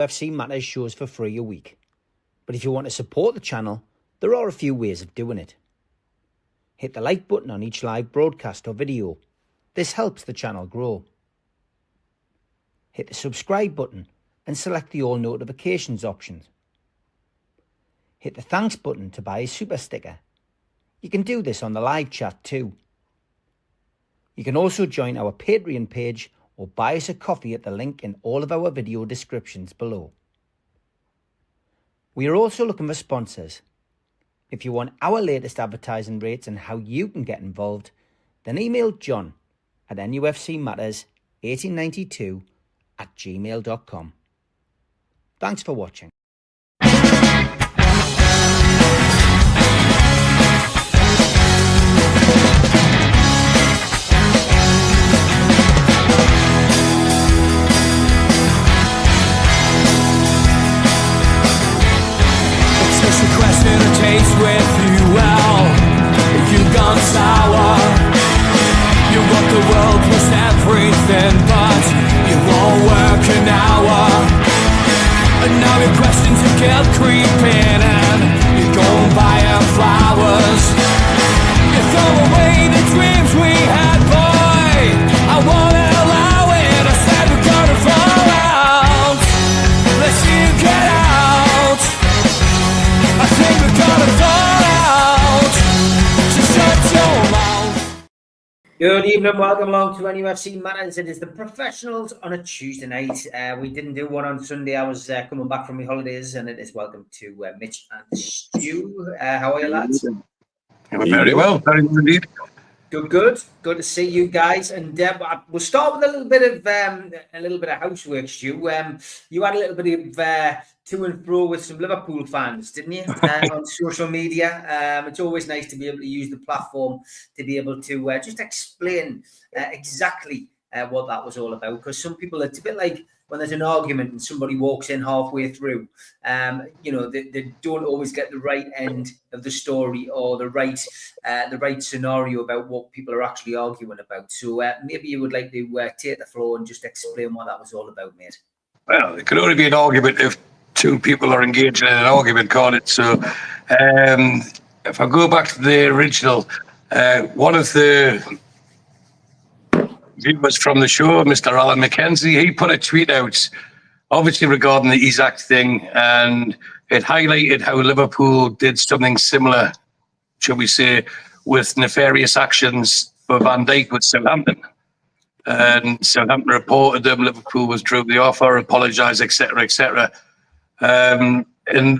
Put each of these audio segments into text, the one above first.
UFC Matters shows for free a week. But if you want to support the channel, there are a few ways of doing it. Hit the like button on each live broadcast or video. This helps the channel grow. Hit the subscribe button and select the all notifications option. Hit the thanks button to buy a super sticker. You can do this on the live chat too. You can also join our Patreon page or buy us a coffee at the link in all of our video descriptions below. We are also looking for sponsors. If you want our latest advertising rates and how you can get involved, then email John at nufcmatters1892@gmail.com. Thanks for watching. Taste with you well, you've gone sour. You want the world plus everything, but you won't work an hour. And now your questions are kept creeping, and you're going buying flowers. You throw away the dreams we had, boy. I wanna allow it. I said we're gonna fall out. Let's see you get out. I think we're gonna fall out. Just shut your mouth. Good evening, welcome along to NUFC Matters. It is the professionals on a Tuesday night. We didn't do one on Sunday. I was coming back from my holidays, and it is welcome to Mitch and Stu. How are you, lads? Very well, very good indeed. Good to see you guys. And we'll start with a little bit of housework, Stu. You had a little bit of to and fro with some Liverpool fans, didn't you? On social media. It's always nice to be able to use the platform to be able to just explain exactly what that was all about. Because some people, it's a bit like when there's an argument and somebody walks in halfway through. They don't always get the right end of the story or the right scenario about what people are actually arguing about. So maybe you would like to take the floor and just explain what that was all about, mate. Well, it can only be an argument if two people are engaged in an argument, can't it? So if I go back to the original, one of the viewers from the show, Mr. Alan McKenzie, he put a tweet out, obviously regarding the Isak thing, and it highlighted how Liverpool did something similar, shall we say, with nefarious actions for Van Dijk with Southampton. And Southampton reported them, Liverpool withdrew the offer, apologised, etc., etc. And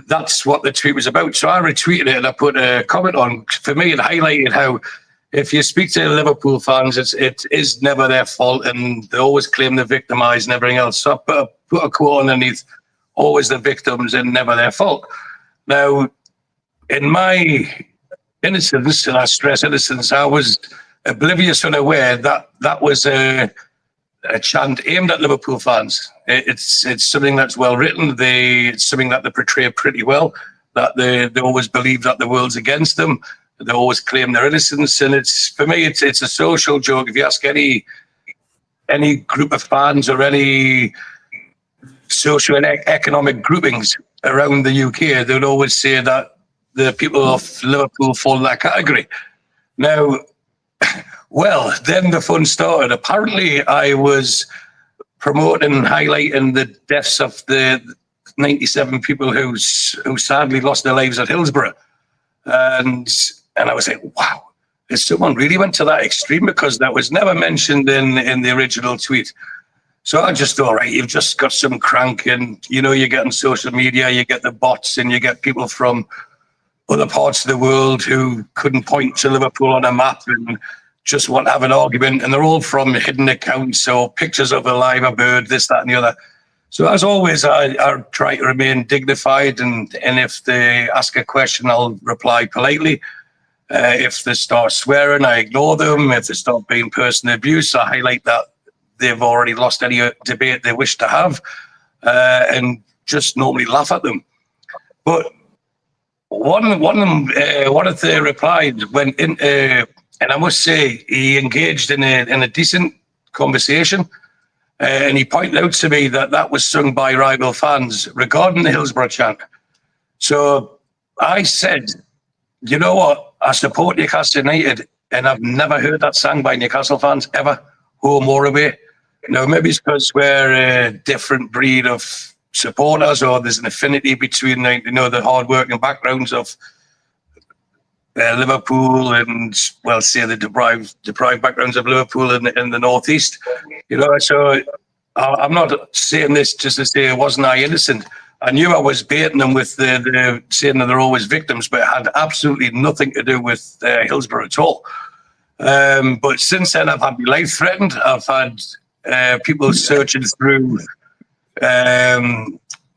that's what the tweet was about. So I retweeted it and I put a comment on. For me, it highlighted how if you speak to Liverpool fans, it is never their fault, and they always claim they're victimised and everything else. So I put a quote underneath, always the victims and never their fault. Now, in my innocence, and I stress innocence, I was oblivious, unaware that that was a chant aimed at Liverpool fans. It's something that's well written. It's something that they portray pretty well, that they always believe that the world's against them. They always claim their innocence, and for me it's a social joke. If you ask any group of fans or any social and economic groupings around the UK, they would always say that the people of Liverpool fall in that category. Now, well, then the fun started. Apparently, I was promoting and highlighting the deaths of the 97 people who sadly lost their lives at Hillsborough, and I was like, wow, has someone really went to that extreme? Because that was never mentioned in the original tweet. So I just thought, right, you've just got some crank, and you get on social media, you get the bots, and you get people from other parts of the world who couldn't point to Liverpool on a map and just want to have an argument, and they're all from hidden accounts or pictures of a live bird, this, that, and the other. So as always, I try to remain dignified, and if they ask a question, I'll reply politely. If they start swearing, I ignore them. If they start being personal abuse, I highlight that they've already lost any debate they wish to have, and just normally laugh at them. But one of the replied went in, and I must say he engaged in a decent conversation. And he pointed out to me that was sung by rival fans regarding the Hillsborough chant. So I said, you know what? I support Newcastle United, and I've never heard that sung by Newcastle fans ever, home or away. Now, maybe it's because we're a different breed of supporters, or there's an affinity between the hard-working backgrounds of Liverpool and, well, say the deprived backgrounds of Liverpool in the northeast. So I'm not saying this just to say wasn't I innocent. I knew I was baiting them with the saying that they're always victims, but it had absolutely nothing to do with Hillsborough at all. But since then, I've had my life threatened. I've had people searching through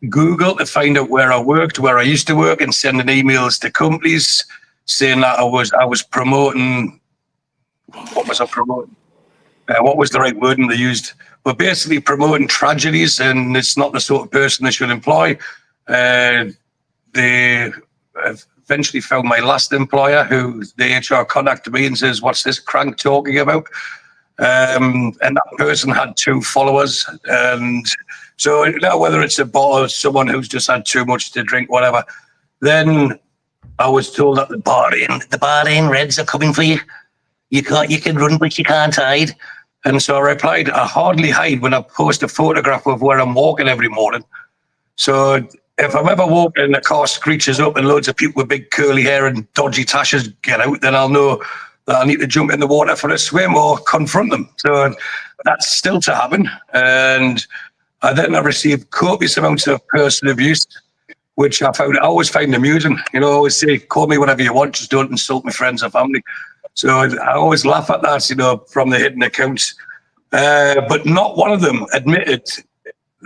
Google to find out where I worked, where I used to work, and sending emails to companies saying that I was promoting. What was I promoting? What was the right wording they used? But basically promoting tragedies, and it's not the sort of person they should employ. They eventually found my last employer, who the HR contacted me and says, "What's this crank talking about?" And that person had 2 followers. And so whether it's a bot or someone who's just had too much to drink, whatever, then I was told that the Bahrain Reds are coming for you. You can run, but you can't hide. And so I replied, I hardly hide when I post a photograph of where I'm walking every morning. So if I'm ever walking and the car screeches up and loads of people with big curly hair and dodgy tashes get out, then I'll know that I need to jump in the water for a swim or confront them. So that's still to happen. And I received copious amounts of personal abuse, which I always find amusing. I always say, call me whatever you want, just don't insult my friends or family. So I always laugh at that, from the hidden accounts. But not one of them admitted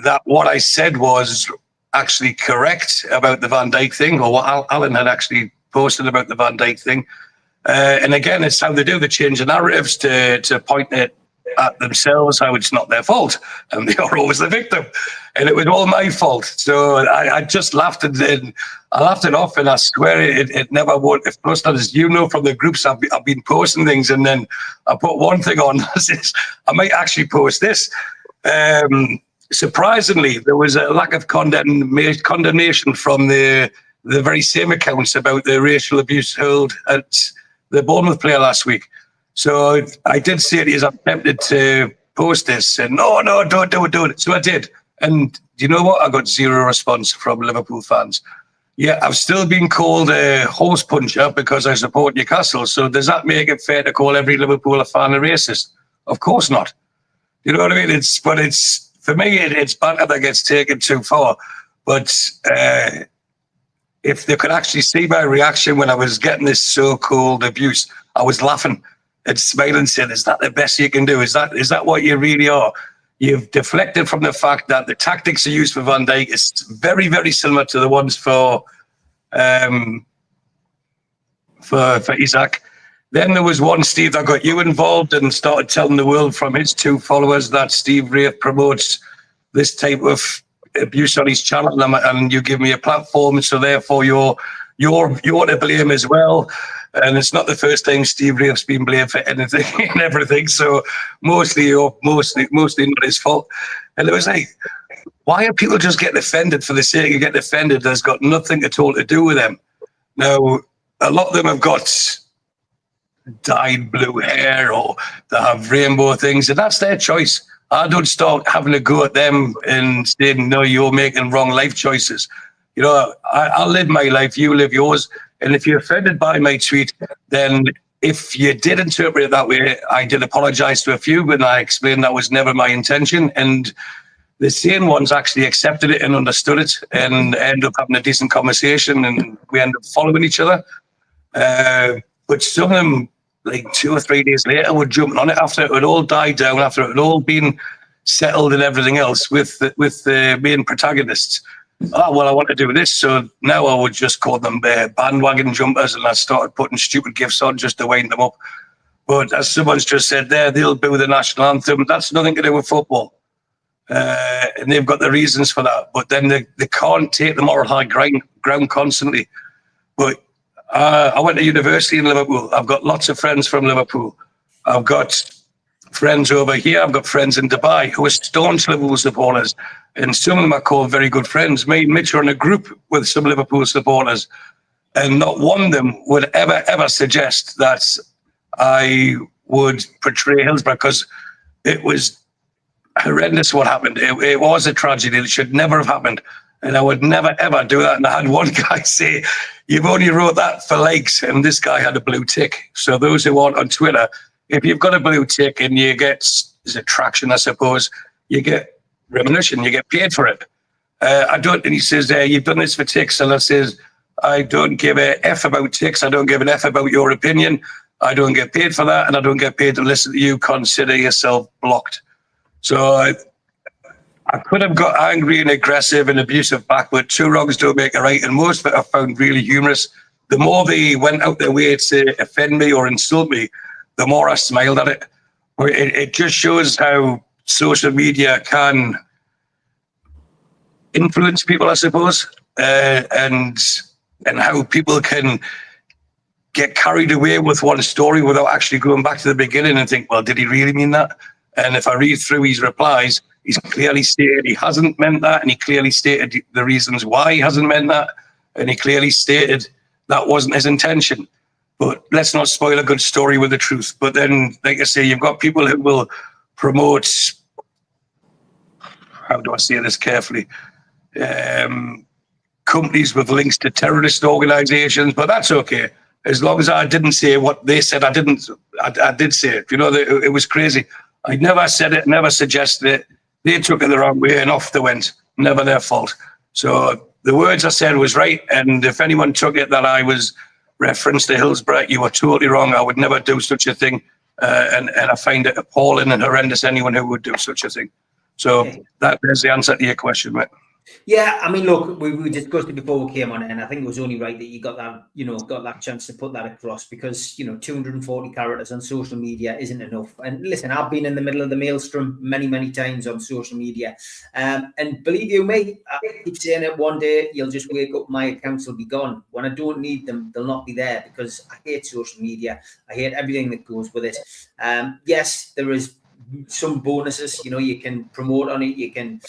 that what I said was actually correct about the Van Dijk thing, or what Alan had actually posted about the Van Dijk thing. And again, it's how they do. They change the narratives to point it at themselves, how it's not their fault, and they are always the victim. And it was all my fault. So I just laughed it off, and I swear it never would. If plus, as you know from the groups, I've been posting things, and then I put one thing on. I might actually post this. Surprisingly, there was a lack of condemnation from the very same accounts about the racial abuse hurled at the Bournemouth player last week. So I did say to you, I'm tempted to post this, and no, don't do it. So I did. And do you know what? I got 0 response from Liverpool fans. Yeah, I've still been called a horse puncher because I support Newcastle. So does that make it fair to call every Liverpool fan a racist? Of course not. You know what I mean? For me, it's banter that gets taken too far. But if they could actually see my reaction when I was getting this so-called abuse, I was laughing and smiling, saying, "Is that the best you can do? Is that what you really are?" You've deflected from the fact that the tactics are used for Van Dijk is very, very similar to the ones for Isak. Then there was one, Steve, that got you involved and started telling the world from his 2 followers that Steve Rafe promotes this type of abuse on his channel, and you give me a platform, so therefore you're to blame as well. And it's not the first time Steve Rafe's been blamed for anything and everything. So mostly not his fault. And it was like, why are people just getting offended for the sake of getting offended? That's got nothing at all to do with them. Now, a lot of them have got dyed blue hair, or they have rainbow things, and that's their choice. I don't start having a go at them and saying, no, you're making wrong life choices. I'll live my life, you live yours. And if you're offended by my tweet, then if you did interpret it that way, I did apologize to a few, but I explained that was never my intention. And the sane ones actually accepted it and understood it, and ended up having a decent conversation, and we ended up following each other. But some of them, like 2 or 3 days later, were jumping on it after it had all died down, after it had all been settled and everything else with the main protagonists. Oh, well, I want to do this. So now I would just call them bandwagon jumpers, and I started putting stupid gifts on just to wind them up. But as someone's just said there, they'll boo the national anthem. That's nothing to do with football. And they've got the reasons for that. But then they can't take the moral high ground constantly. But I went to university in Liverpool. I've got lots of friends from Liverpool. I've got friends over here. I've got friends in Dubai who are staunch Liverpool supporters, and some of them I call very good friends. Me and Mitch are in a group with some Liverpool supporters, and not one of them would ever suggest that I would portray Hillsborough, because it was horrendous what happened. It was a tragedy. It should never have happened. And I would never, ever do that. And I had one guy say, "You've only wrote that for likes." And this guy had a blue tick. So those who aren't on Twitter, if you've got a blue tick and you get, is it traction, I suppose, you get remuneration, you get paid for it. I don't, and he says, "You've done this for ticks." And I says, "I don't give a F about ticks. I don't give an F about your opinion. I don't get paid for that. And I don't get paid to listen to you. Consider yourself blocked." So I could have got angry and aggressive and abusive back, but two wrongs don't make a right. And most of it I found really humorous. The more they went out their way to offend me or insult me, the more I smiled at it. It just shows how social media can influence people, I suppose, and how people can get carried away with one story without actually going back to the beginning and think, well, did he really mean that? And if I read through his replies, he's clearly stated he hasn't meant that, and he clearly stated the reasons why he hasn't meant that, and he clearly stated that wasn't his intention. But let's not spoil a good story with the truth. But then, like I say, you've got people who will promote, how do I say this carefully, companies with links to terrorist organizations, but that's okay. As long as I didn't say what they said, I did say it. You know, it was crazy. I never said it, never suggested it. They took it the wrong way and off they went. Never their fault. So the words I said was right. And if anyone took it that I was referenced to Hillsborough, you were totally wrong. I would never do such a thing. And I find it appalling and horrendous, anyone who would do such a thing. So there's the answer to your question, mate. Yeah, I mean, look, we discussed it before we came on, and I think it was only right that you got that chance to put that across, because 240 characters on social media isn't enough. And listen, I've been in the middle of the maelstrom many times on social media, and believe you me, I keep saying it, one day you'll just wake up, my accounts will be gone. When I don't need them, they'll not be there, because I hate social media. I hate everything that goes with it. Yes, there is some bonuses, you can promote on it, you can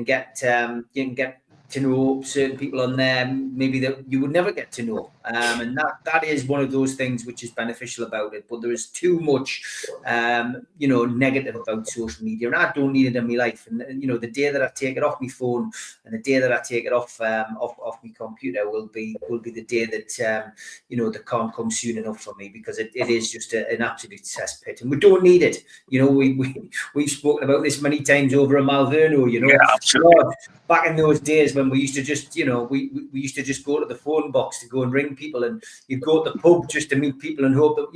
get to know certain people on there maybe that you would never get to know, and that is one of those things which is beneficial about it. But there is too much negative about social media, and I don't need it in my life. And the day that I take it off my phone and the day that I take it off my computer will be the day that that can't come soon enough for me, because it is just an absolute cesspit, and we don't need it. We've spoken about this many times over a Malverno. Yeah, absolutely. Back in those days when we used to just, we used to just go to the phone box to go and ring people, and you'd go to the pub just to meet people and hope that,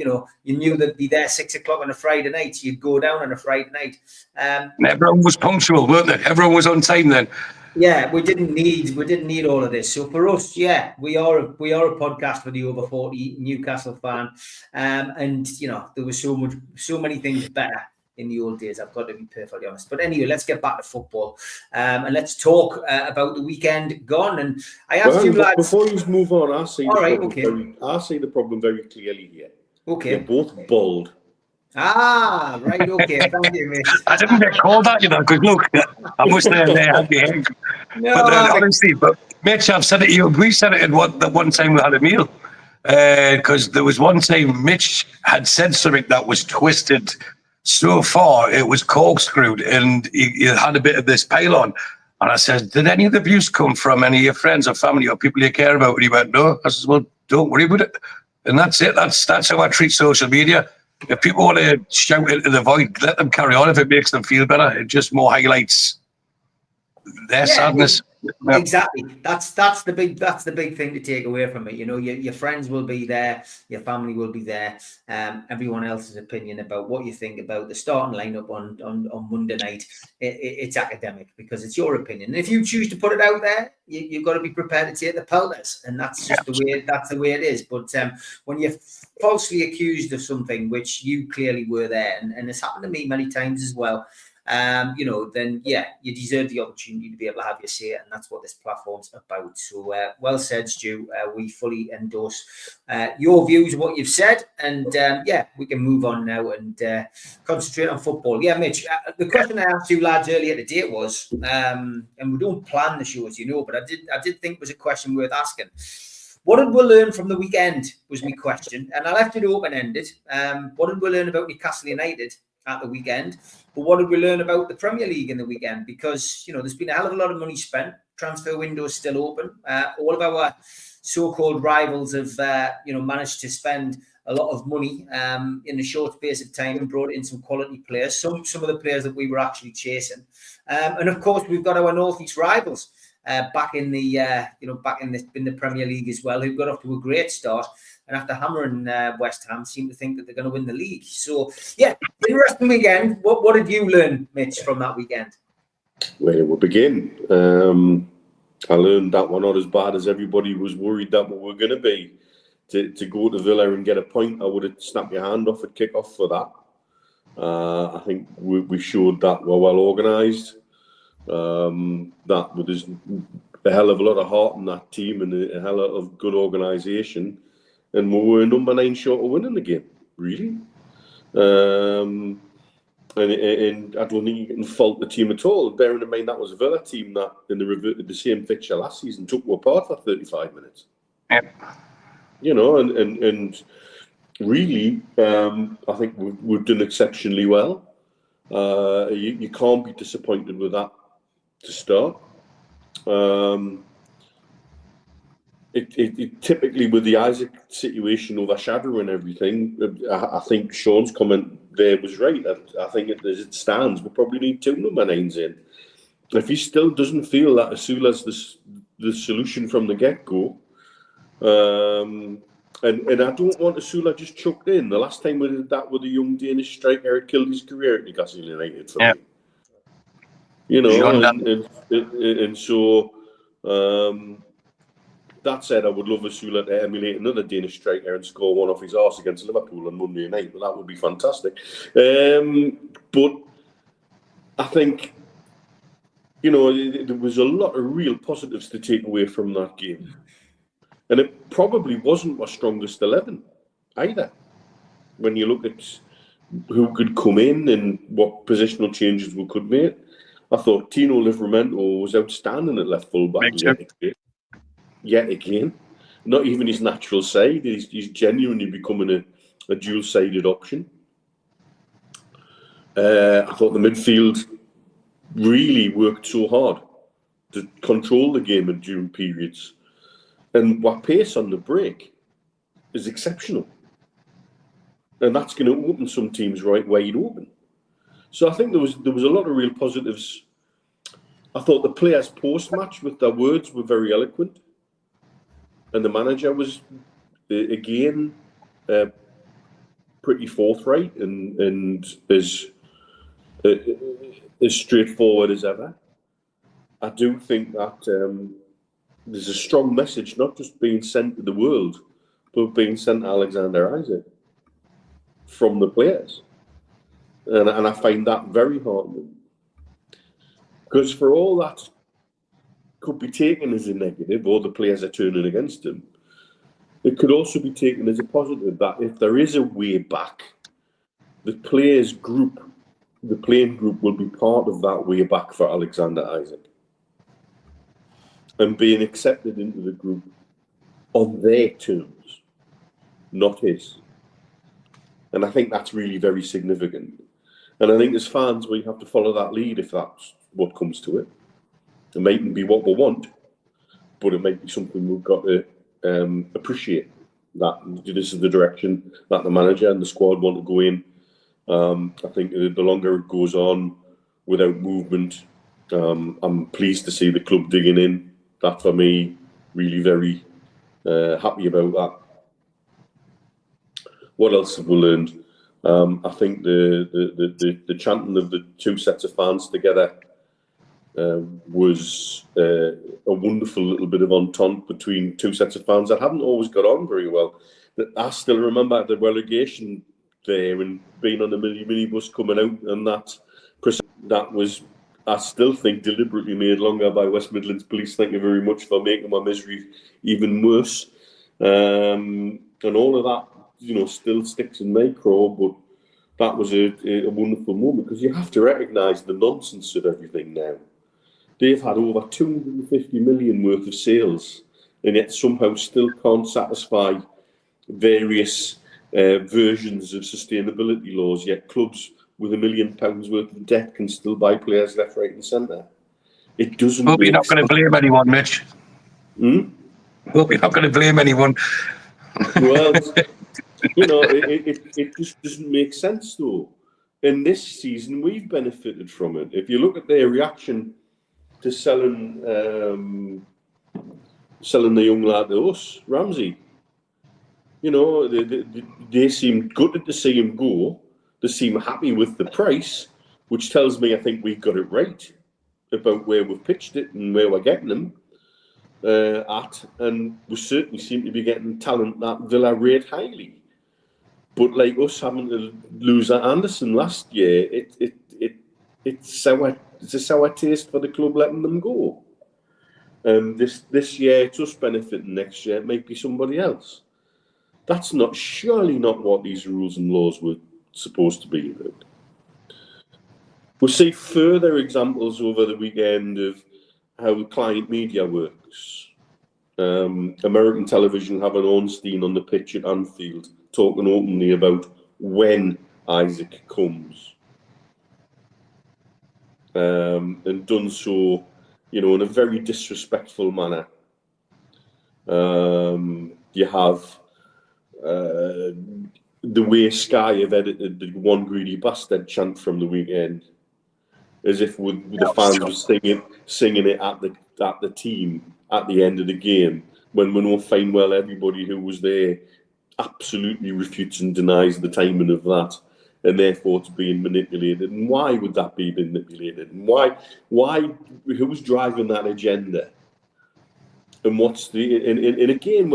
you knew they'd be there 6 o'clock on a Friday night. So you'd go down on a Friday night. Everyone was punctual, weren't they? Everyone was on time then. Yeah, we didn't need all of this. So for us, we are a podcast for the over 40 Newcastle fan. And there was so many things better in the old days, I've got to be perfectly honest. But anyway, let's get back to football, and let's talk about the weekend gone. And I asked you lads, before you move on, I see the problem very clearly here. Okay, you're both bald. Ah, right. Okay, thank you, mate. I didn't get called that, because look, I must have had my head. But honestly, Mitch, I've said it to you. We said it the one time we had a meal, because there was one time Mitch had said something that was twisted so far, it was corkscrewed, and he had a bit of this pile-on. And I said, did any of the abuse come from any of your friends or family or people you care about? And he went, no. I said, well, don't worry about it. And that's it. That's how I treat social media. If people want to shout into the void, let them carry on if it makes them feel better. It just more highlights their sadness. Exactly. That's the big thing to take away from it. Your friends will be there, your family will be there. Everyone else's opinion about what you think about the starting lineup on Monday night, it's academic, because it's your opinion. And if you choose to put it out there, you've got to be prepared to take the pelters, and that's just the way it is. But when you're falsely accused of something which you clearly were there, and it's happened to me many times as well. then you deserve the opportunity to be able to have your say, and that's what this platform's about. So well said, Stu. We fully endorse your views, what you've said, and we can move on now and concentrate on football. Yeah, Mitch, the question I asked you lads earlier today was, and we don't plan the show, as you know, but I did think it was a question worth asking. What did we learn from the weekend was my question, and I left it open-ended. What did we learn about Newcastle United at the weekend? But what did we learn about the Premier League in the weekend? Because, there's been a hell of a lot of money spent. Transfer window is still open. All of our so-called rivals have, managed to spend a lot of money in a short space of time and brought in some quality players, some of the players that we were actually chasing. And of course, we've got our Northeast rivals back in the Premier League as well, who got off to a great start. And after hammering West Ham, seem to think that they're going to win the league. So, interesting weekend. What did you learn, Mitch, from that weekend? Where we'll begin. I learned that we're not as bad as everybody was worried that we were going to be. To go to Villa and get a point, I would have snapped your hand off at kick-off for that. I think we showed that we're well organised. That there's a hell of a lot of heart in that team and a hell of good organisation. And we were number 9 short of winning the game, really. And I don't think you can fault the team at all. Bearing in mind that was a Villa team that, in the same fixture last season, took apart for 35 minutes. Yep. And really, I think we've done exceptionally well. You can't be disappointed with that to start. It typically, with the Isak situation overshadowing everything, I think Sean's comment there was right. I think as it stands, we probably need 2 number 9s in. If he still doesn't feel that Asula's the solution from the get-go, and I don't want Asula just chucked in. The last time we did that with a young Danish striker, it killed his career at Newcastle United for me. And so... that said, I would love Asula to emulate another Danish striker and score one off his arse against Liverpool on Monday night. But that would be fantastic. But I think, there was a lot of real positives to take away from that game. And it probably wasn't our strongest 11 either. When you look at who could come in and what positional changes we could make, I thought Tino Livramento was outstanding at left full-back. Yet again, not even his natural side. He's genuinely becoming a dual-sided option. I thought the midfield really worked so hard to control the game in during periods. And what pace on the break is exceptional. And that's going to open some teams right wide open. So I think there was a lot of real positives. I thought the players post-match with their words were very eloquent. And the manager was, again, pretty forthright and as straightforward as ever. I do think that there's a strong message, not just being sent to the world, but being sent to Alexander Isak from the players. And I find that very heartening. Because for all that could be taken as a negative, or the players are turning against him, it could also be taken as a positive that if there is a way back, the players group, the playing group will be part of that way back for Alexander Isak. And being accepted into the group on their terms, not his. And I think that's really very significant. And I think as fans, we have to follow that lead if that's what comes to it. It mightn't be what we want, but it might be something we've got to appreciate. That this is the direction that the manager and the squad want to go in. I think the longer it goes on without movement, I'm pleased to see the club digging in. That for me, really very happy about that. What else have we learned? I think the chanting of the 2 sets of fans together was a wonderful little bit of entente between 2 sets of fans that haven't always got on very well. I still remember the relegation there and being on the minibus coming out and that, That was, I still think, deliberately made longer by West Midlands Police. Thank you very much for making my misery even worse. And all of that, you know, still sticks in my craw, but that was a wonderful moment, because you have to recognise the nonsense of everything now. They've had over 250 million worth of sales, and yet somehow still can't satisfy various versions of sustainability laws, yet clubs with £1 million worth of debt can still buy players left, right and centre. It doesn't Hope you're make not going to blame anyone, Mitch. Hope you're not going to blame anyone. Well, you know, it just doesn't make sense, though. In this season, we've benefited from it. If you look at their reaction to selling the young lad to us, Ramsey, you know, they seem gutted to see him go. They seem happy with the price, which tells me I think we got it right about where we've pitched it and where we're getting them at. And we certainly seem to be getting talent that Villa rate highly. But like us having to lose Anderson last year, it's a sour taste for the club letting them go. This year it's us benefiting. Next year it might be somebody else. That's surely not what these rules and laws were supposed to be about. We'll see further examples over the weekend of how client media works. American television have an Ornstein on the pitch at Anfield talking openly about when Isak comes. And done so, you know, in a very disrespectful manner. You have the way Sky have edited the "one greedy bastard" chant from the weekend, as if the fans were singing it at the team at the end of the game, when we know fine well everybody who was there absolutely refutes and denies the timing of that, and therefore it's being manipulated. And why would that be manipulated? And why who's driving that agenda? And what's and again,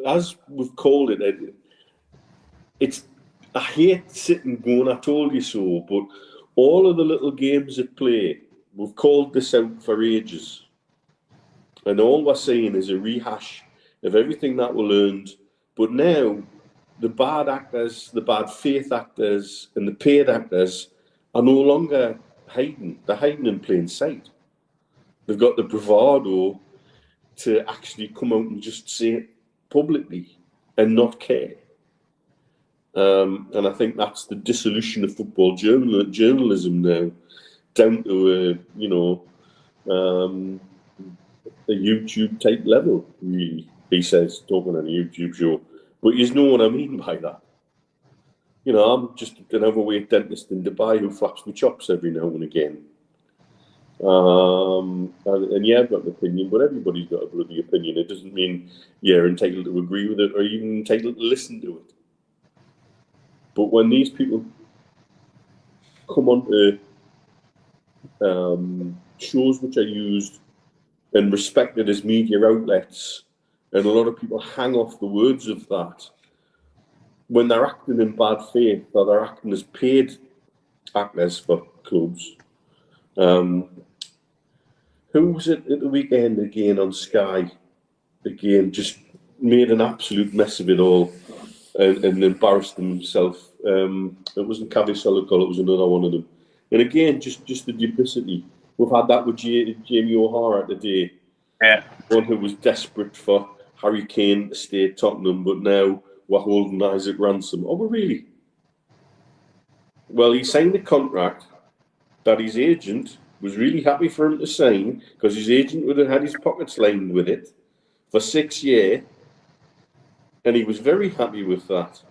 as we've called it, I hate sitting going, I told you so, but all of the little games at play, we've called this out for ages. And all we're saying is a rehash of everything that we learned. But now, the bad actors, the bad faith actors, and the paid actors are no longer hiding. They're hiding in plain sight. They've got the bravado to actually come out and just say it publicly and not care. And I think that's the dissolution of football journalism now, down to a YouTube type level, really. He says, talking on a YouTube show. But you know what I mean by that. You know, I'm just an overweight dentist in Dubai who flaps my chops every now and again. And yeah, I've got an opinion, but everybody's got a bloody opinion. It doesn't mean you're entitled to agree with it or even entitled to listen to it. But when these people come onto shows which are used and respected as media outlets, and a lot of people hang off the words of that, when they're acting in bad faith or they're acting as paid actors for clubs. Who was it at the weekend again on Sky? Again, just made an absolute mess of it all and embarrassed himself. It wasn't Kavi Solikol, it was another one of them. And again, just the duplicity. We've had that with Jamie O'Hara today. Yeah. One who was desperate for Harry Kane to stay at Tottenham, but now we're holding Isak ransom. Oh, we really? Well, he signed a contract that his agent was really happy for him to sign, because his agent would have had his pockets lined with it for 6 years, and he was very happy with that.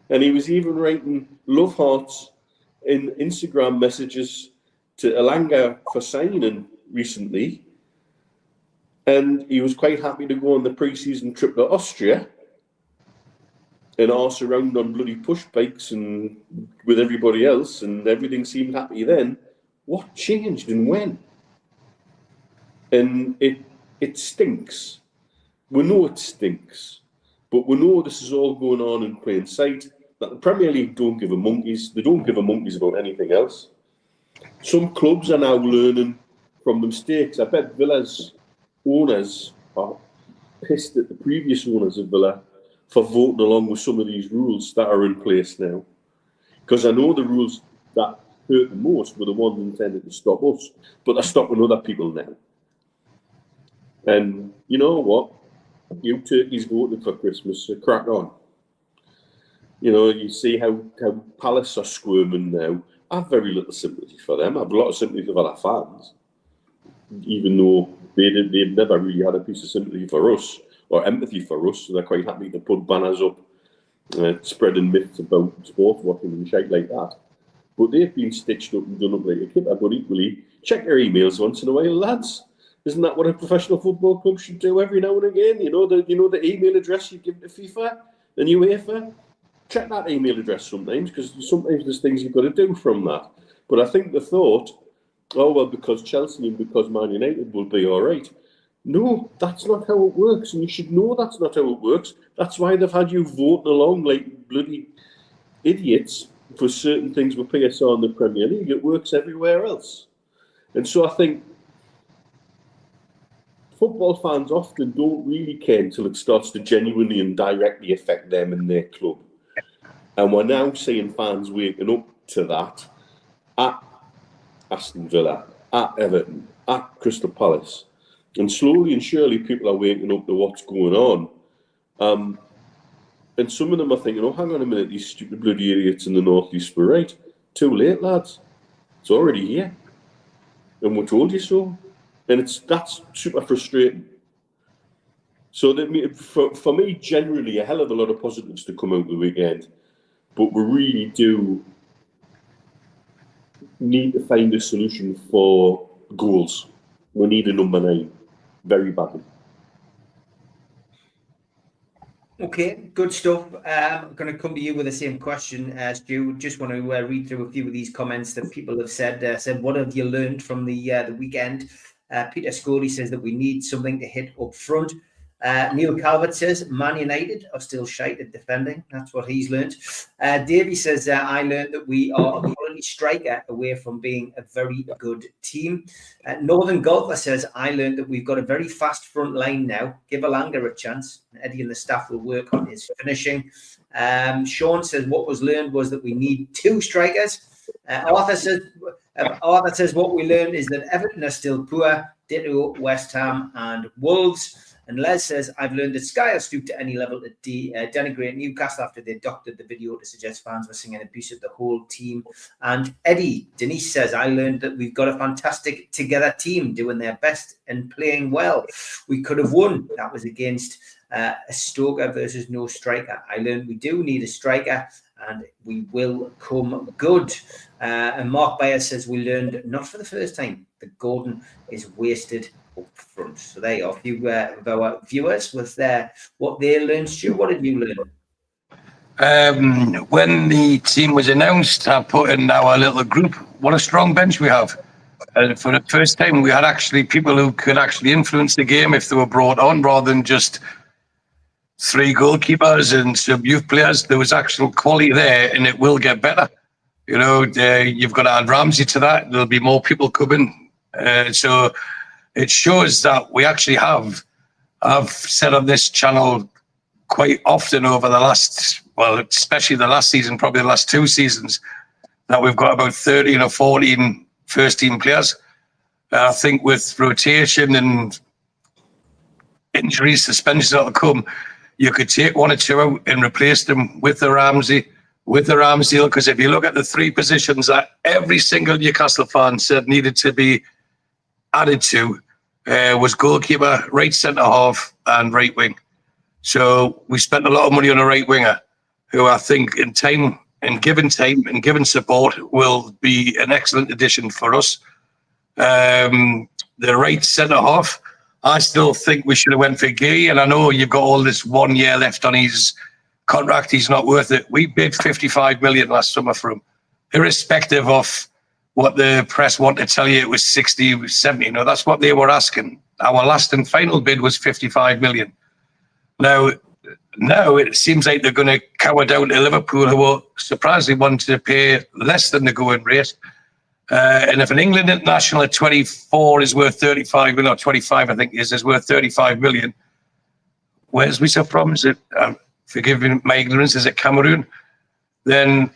And he was even writing love hearts in Instagram messages to Elanga for signing recently, and he was quite happy to go on the pre-season trip to Austria and arse around on bloody push bikes and with everybody else, and everything seemed happy then. What changed and when? And it stinks. We know it stinks, but we know this is all going on in plain sight. That the Premier League don't give a monkeys. They don't give a monkeys about anything else. some clubs are now learning from the mistakes. I bet Villa's owners are pissed at the previous owners of Villa for voting along with some of these rules that are in place now. Because I know the rules that hurt the most were the ones intended to stop us, but they're stopping other people now. And you know what? You turkeys voted for Christmas, so crack on. You know, you see how Palace are squirming now. I have very little sympathy for them. I have a lot of sympathy for their fans, even though they've never really had a piece of sympathy for us or empathy for us. So they're quite happy to put banners up, spreading myths about sports watching and shit like that. But they've been stitched up and done up like a kipper. But equally, check your emails once in a while, lads. Isn't that what a professional football club should do every now and again? You know the email address you give to FIFA and UEFA. Check that email address sometimes, because sometimes there's things you've got to do from that. But I think the thought, oh well, because Chelsea and because Man United will be all right. No, that's not how it works, and you should know that's not how it works. That's why they've had you voting along like bloody idiots for certain things with PSR in the Premier League. It works everywhere else. And so I think football fans often don't really care until it starts to genuinely and directly affect them and their club. And we're now seeing fans waking up to that at Aston Villa, at Everton, at Crystal Palace. And slowly and surely people are waking up to what's going on. And some of them are thinking, oh, hang on a minute, these stupid bloody idiots in the North East were right. Too late, lads. It's already here. And we told you so. And that's super frustrating. So for me, generally, a hell of a lot of positives to come out the weekend. But we really do need to find a solution for goals. We need a number 9 very badly. Okay, good stuff. I'm going to come to you with the same question, Stu. Just want to read through a few of these comments that people have said. What have you learned from the weekend? Peter Scully says that we need something to hit up front. Neil Calvert says Man United are still shite at defending. That's what he's learned. Davey says, I learned that we are a quality striker away from being a very good team. Northern Golfer says, I learned that we've got a very fast front line now. Give Alanga a chance. Eddie and the staff will work on his finishing. Sean says, what was learned was that we need 2 strikers. Arthur says, what we learned is that Everton are still poor. Ditto West Ham and Wolves. And Les says, I've learned that Sky are stooped to any level to denigrate Newcastle after they doctored the video to suggest fans were singing abuse of the whole team. And Eddie, Denise says, I learned that we've got a fantastic together team doing their best and playing well. We could have won. That was against a Stoker versus no striker. I learned we do need a striker and we will come good. And Mark Bayer says, we learned not for the first time that Gordon is wasted up front. So there you are, a few of our viewers with what they learned. Stu, what did you learn? When the team was announced, I put in our little group, what a strong bench we have. For the first time, we had actually people who could actually influence the game if they were brought on, rather than just 3 goalkeepers and some youth players. There was actual quality there, and it will get better. You know, you've got to add Ramsey to that. There'll be more people coming. So it shows that we actually have. I've said on this channel quite often over the last, well, especially the last season, probably the last 2 seasons, that we've got about 13 or 14 first-team players. I think with rotation and injuries, suspensions that will come, you could take 1 or 2 out and replace them with the Ramsey, because if you look at the 3 positions that every single Newcastle fan said needed to be added to, was goalkeeper, right centre-half and right wing. So we spent a lot of money on a right winger who I think in time and given support will be an excellent addition for us. The right centre-half, I still think we should have went for Gay, and I know you've got all this 1 year left on his contract. He's not worth it. We bid 55 million last summer for him, irrespective of what the press want to tell you. It was 60, 70. No, that's what they were asking. Our last and final bid was 55 million. Now it seems like they're going to cower down to Liverpool, who will surprisingly want to pay less than the going rate. And if an England international at 24 is worth 35, well, not 25, I think is worth 35 million. Where's Wisa from? Is it, forgive me my ignorance, is it Cameroon? Then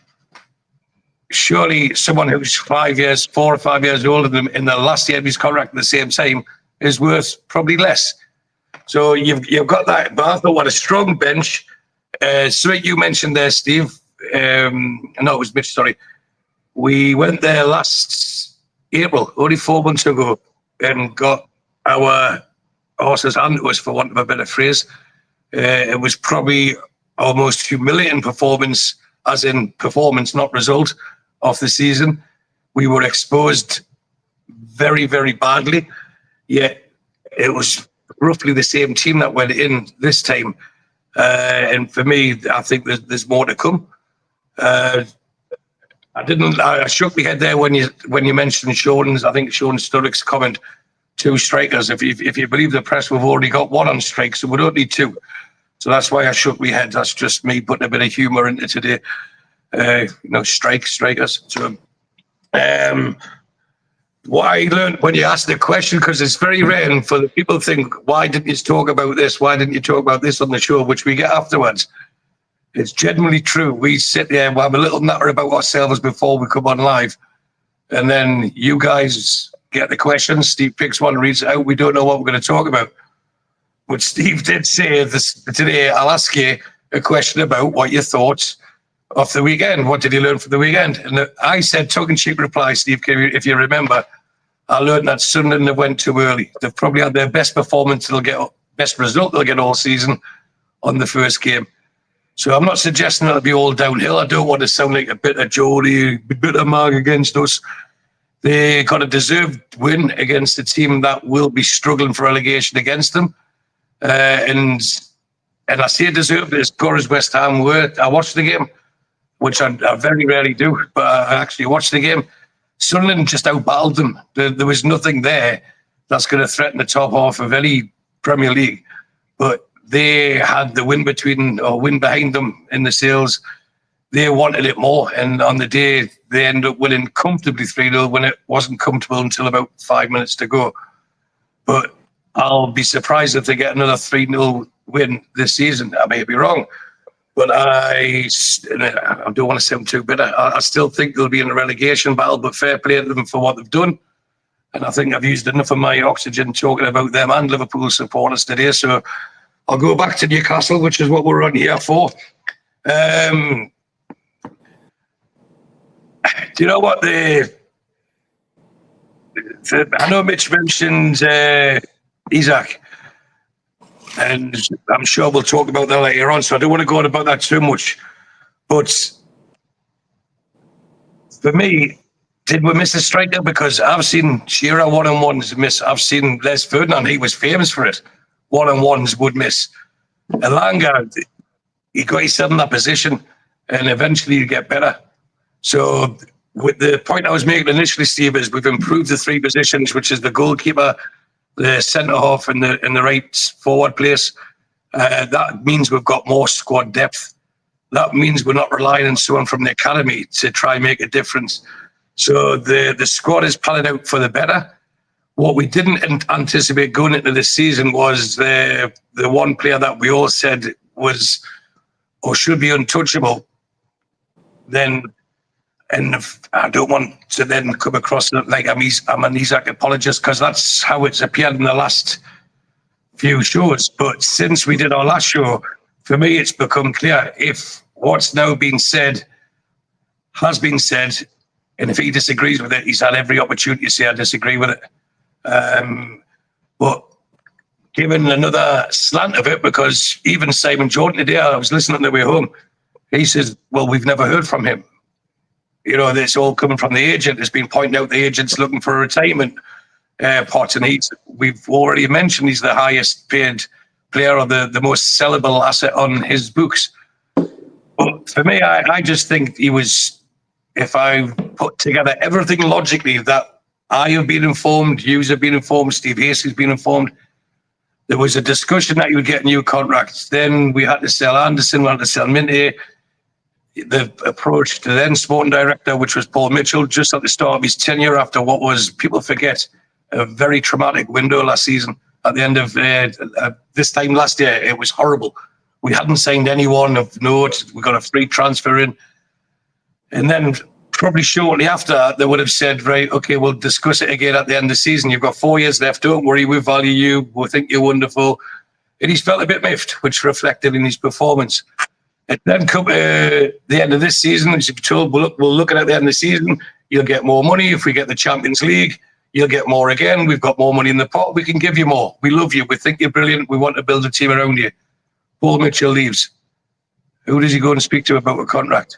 surely someone who's 4 or 5 years older than him in the last year of his contract at the same time is worth probably less. So you've got that. But I thought, what a strong bench. So you mentioned there, Steve. No, it was Mitch, sorry. We went there last April, only 4 months ago, and got our horses handed to us, for want of a better phrase. It was probably our most humiliating performance, as in performance, not result, of the season. We were exposed very, very badly, yet it was roughly the same team that went in this time. And for me, I think there's more to come. I shook my head there when you mentioned Sean's, I think Sean Sturrock's comment, 2 strikers. If you believe the press, we've already got 1 on strike, so we don't need 2. So that's why I shook my head. That's just me putting a bit of humour into today. Strikers. So, what I learned when you asked the question, because it's very rare, and for the people think, why didn't you talk about this? Why didn't you talk about this on the show, which we get afterwards? It's genuinely true. We sit there and we have a little natter about ourselves before we come on live. And then you guys get the questions. Steve picks one, reads it out. We don't know what we're going to talk about. But Steve did say this today, I'll ask you a question about what your thoughts of the weekend. What did you learn from the weekend? And I said, tongue-in-cheek reply, Steve, if you remember, I learned that Sunderland have went too early. They've probably had their best performance, best result they'll get all season on the first game. So I'm not suggesting it'll be all downhill. I don't want to sound like a bit of Jody, a bit of Mark against us. They got a deserved win against a team that will be struggling for relegation against them. And I say deserved as poor as West Ham were. I watched the game, which I very rarely do, but I actually watched the game. Sunderland just outbattled them. There was nothing there that's going to threaten the top half of any Premier League. But they had the wind behind them in the sails. They wanted it more, and on the day they ended up winning comfortably 3-0 when it wasn't comfortable until about 5 minutes to go. But I'll be surprised if they get another 3-0 win this season. I may be wrong, but I don't want to sound too bitter. I still think they'll be in a relegation battle, but fair play to them for what they've done. And I think I've used enough of my oxygen talking about them and Liverpool supporters today. So I'll go back to Newcastle, which is what we're on here for. Do you know what I know Mitch mentioned Isak, and I'm sure we'll talk about that later on, so I don't want to go on about that too much. But for me, did we miss a striker? Because I've seen Shearer one-on-ones miss. I've seen Les Ferdinand, he was famous for it. One-on-ones would miss. Elanga, he got himself in that position, and eventually you get better. So with the point I was making initially, Steve, is we've improved the 3 positions, which is the goalkeeper, the centre-half, and the right forward place. That means we've got more squad depth. That means we're not relying on someone from the academy to try and make a difference. So the squad is panned out for the better. What we didn't anticipate going into this season was the one player that we all said was or should be untouchable. Then, and I don't want to then come across like I'm an Isak apologist, because that's how it's appeared in the last few shows. But since we did our last show, for me, it's become clear if what's now been said has been said, and if he disagrees with it, he's had every opportunity to say I disagree with it. But given another slant of it, because even Simon Jordan today, I was listening on the way home, he says, well, we've never heard from him. You know, it's all coming from the agent. It's been pointing out the agent's looking for a retirement pot, and we've already mentioned he's the highest paid player or the most sellable asset on his books. But for me, I just think he was, if I put together everything logically that I have been informed, you have been informed, Steve Hasey's been informed, there was a discussion that he would get new contracts. Then we had to sell Anderson, we had to sell Minty. the approach to the then sporting director, which was Paul Mitchell, just at the start of his tenure after what was, people forget, a very traumatic window last season. At the end of this time last year, it was horrible. We hadn't signed anyone of note. We got a free transfer in. And then probably shortly after that, they would have said, right, okay, we'll discuss it again at the end of the season. You've got 4 years left. Don't worry, we value you. We think you're wonderful. And he's felt a bit miffed, which reflected in his performance. And then come the end of this season, as you've told, we'll look at the end of the season. You'll get more money. If we get the Champions League, you'll get more again. We've got more money in the pot. We can give you more. We love you. We think you're brilliant. We want to build a team around you. Paul Mitchell leaves. Who does he go and speak to about a contract?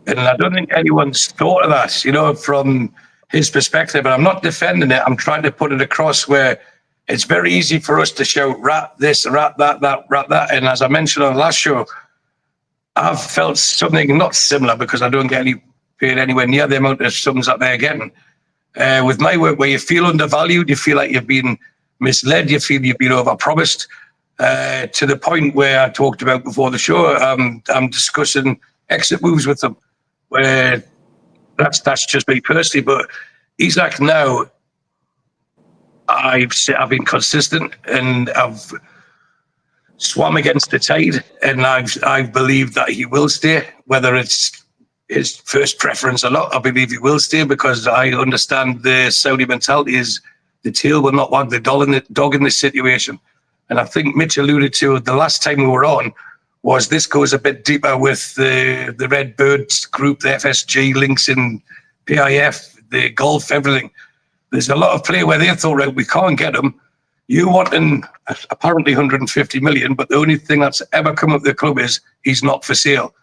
And I don't think anyone's thought of that, you know, from his perspective. And I'm not defending it. I'm trying to put it across where it's very easy for us to shout, rat this, rat that, rat that. And as I mentioned on the last show, I've felt something not similar because I don't get paid anywhere near the amount of sums that they're getting. With my work, where you feel undervalued, you feel like you've been misled, you feel you've been overpromised, to the point where I talked about before the show, I'm discussing exit moves with them. Where that's just me personally, but Isak now, I've been consistent and I've swam against the tide, and I've believed that he will stay, whether it's his first preference or not. I believe he will stay because I understand the Saudi mentality is the tail will not wag the dog in this situation. And I think Mitch alluded to the last time we were on was this goes a bit deeper with the Red Birds group, the FSG links in PIF, the golf, everything. There's a lot of play where they thought, right, we can't get him. You want him apparently 150 million, but the only thing that's ever come up with the club is he's not for sale.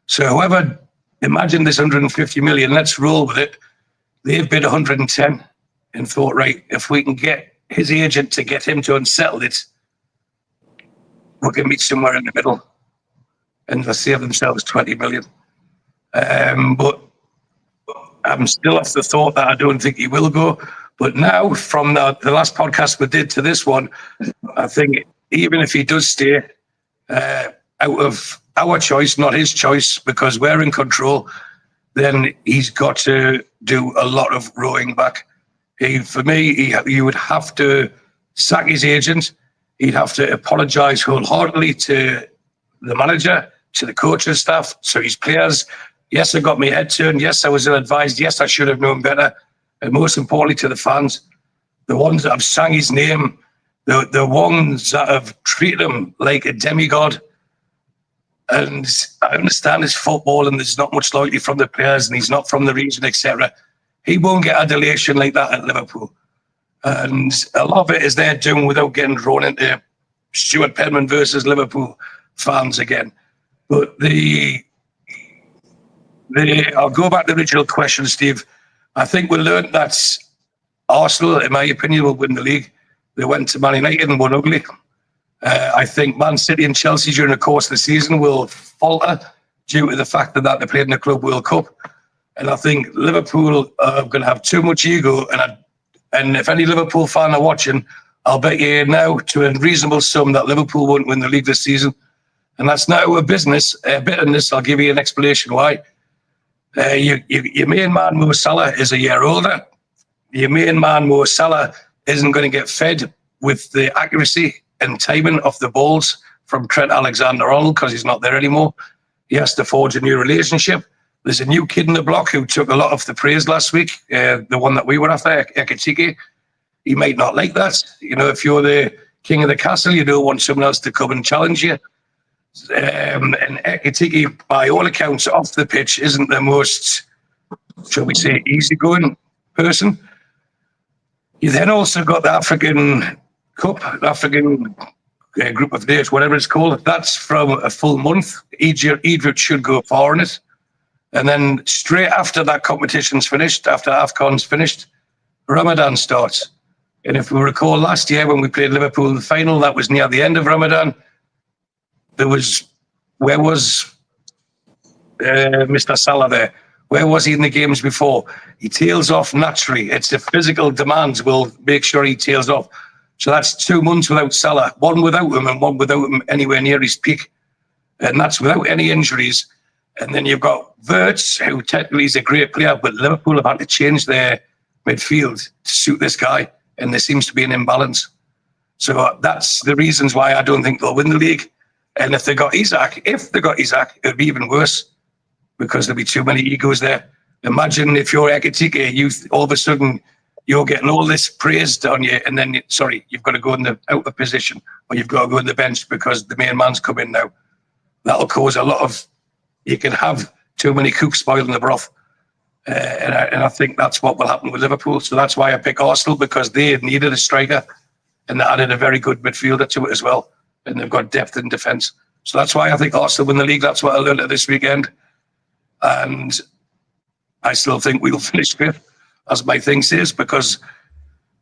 So whoever imagined this 150 million, let's roll with it. They've bid 110 and thought, right, if we can get his agent to get him to unsettle it, we can meet somewhere in the middle and they'll save themselves 20 million. But I'm still of the thought that I don't think he will go. But now, from the last podcast we did to this one, I think even if he does stay, out of our choice, not his choice, because we're in control, then he's got to do a lot of rowing back. For me, he would have to sack his agent. He'd have to apologise wholeheartedly to the manager, to the coaching staff, to his players. Yes, I got my head turned. Yes, I was ill-advised. Yes, I should have known better. And most importantly, to the fans, the ones that have sang his name, the ones that have treated him like a demigod. And I understand it's football and there's not much loyalty from the players and he's not from the region, etc. He won't get adulation like that at Liverpool. And a lot of it is they're doing without getting drawn into Stuart Penman versus Liverpool fans again. But I'll go back to the original question, Steve. I think we learned that Arsenal, in my opinion, will win the league. They went to Man United and won ugly. I think Man City and Chelsea during the course of the season will falter due to the fact that they played in the Club World Cup. And I think Liverpool are going to have too much ego. And if any Liverpool fan are watching, I'll bet you now to a reasonable sum that Liverpool won't win the league this season. And that's not our business. A bit in this, I'll give you an explanation why. Your main man, Mo Salah, is a year older. Your main man, Mo Salah, isn't going to get fed with the accuracy and timing of the balls from Trent Alexander-Arnold because he's not there anymore. He has to forge a new relationship. There's a new kid in the block who took a lot of the praise last week, the one that we were after, Ekitike. He might not like that. You know, if you're the king of the castle, you don't want someone else to come and challenge you. And Ekitike, by all accounts, off the pitch, isn't the most, shall we say, easygoing person. You then also got the African Cup, the African Group of Nations, whatever it's called. That's from a full month. Egypt should go far in it. And then straight after that competition's finished, after AFCON's finished, Ramadan starts. And if we recall last year when we played Liverpool in the final, that was near the end of Ramadan. Where was Mr. Salah there? Where was he in the games before? He tails off naturally. It's the physical demands will make sure he tails off. So that's 2 months without Salah, one without him and one without him anywhere near his peak. and that's without any injuries. And then you've got Wirtz, who technically is a great player, but Liverpool have had to change their midfield to suit this guy, and there seems to be an imbalance. So that's the reasons why I don't think they'll win the league. And if they got Isak, it would be even worse because there'd be too many egos there. Imagine if you're Ekitike, you all of a sudden you're getting all this praised on you, and then you've got to go in the out of position, or you've got to go in the bench because the main man's come in now. That'll cause a lot of. You can have too many cooks spoiling the broth, and I think that's what will happen with Liverpool. So that's why I pick Arsenal, because they needed a striker, and they added a very good midfielder to it as well, and they've got depth in defence. So that's why I think Arsenal win the league. That's what I learned this weekend, and I still think we'll finish fifth, as my thing says, because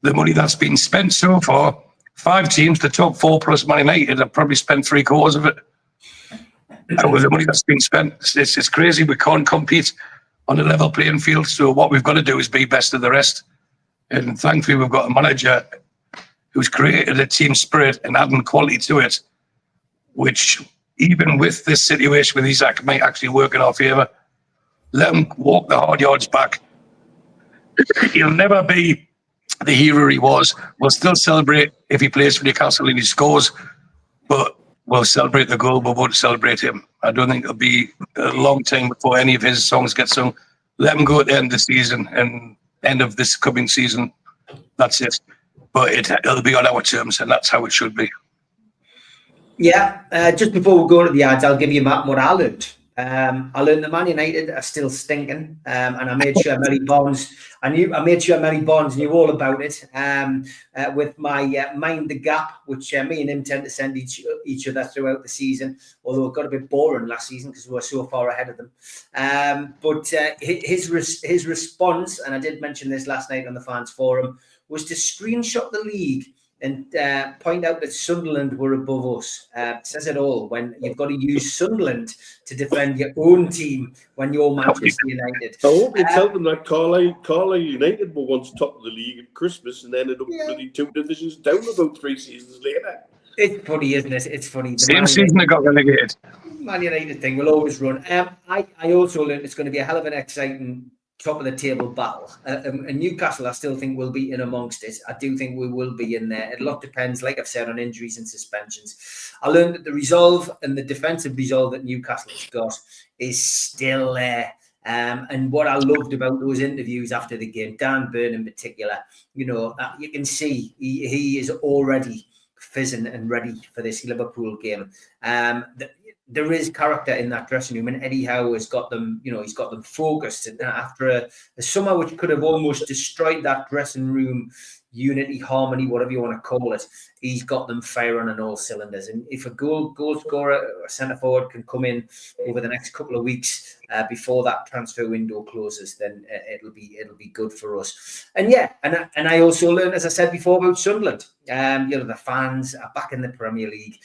the money that's been spent so far, 5 teams, the top 4 plus Man United, have probably spent 3/4 of it. With the money that's been spent, it's crazy. We can't compete on a level playing field. So what we've got to do is be best of the rest. And thankfully, we've got a manager who's created a team spirit and adding quality to it, which even with this situation with Isak might actually work in our favour. Let him walk the hard yards back. He'll never be the hero he was. We'll still celebrate if he plays for Newcastle and he scores, but we'll celebrate the goal, but won't celebrate him. I don't think it'll be a long time before any of his songs get sung. Let him go at the end of the season and end of this coming season. That's it. But it'll be on our terms, and that's how it should be. Yeah, just before we go to the ads, I'll give you what I learned. I learned that Man United are still stinking, and I made sure Mary Barnes. I made sure Mary Barnes knew all about it. With my Mind the Gap, which me and him tend to send each other throughout the season. Although it got a bit boring last season because we were so far ahead of them. But his response, and I did mention this last night on the fans forum, was to screenshot the league and point out that Sunderland were above us. It says it all when you've got to use Sunderland to defend your own team when you're Manchester United. I hope you tell them that Carlisle United were once top of the league at Christmas and ended up bloody 2 divisions down about 3 seasons later. It's funny, isn't it? It's funny. Same season they got relegated. Man United thing will always run. I also learned it's going to be a hell of an exciting top of the table battle. And Newcastle, I still think will be in amongst it. I do think we will be in there. A lot depends, like I've said, on injuries and suspensions. I learned that the resolve and the defensive resolve that Newcastle has got is still there. And what I loved about those interviews after the game, Dan Burn in particular, you can see he is already fizzing and ready for this Liverpool game. There is character in that dressing room, and Eddie Howe has got them, he's got them focused. And after a summer which could have almost destroyed that dressing room unity, harmony, whatever you want to call it, he's got them firing on all cylinders. And if a goal scorer or a centre forward can come in over the next couple of weeks before that transfer window closes, then it'll be good for us. And yeah, and I also learned, as I said before, about Sunderland. The fans are back in the Premier League.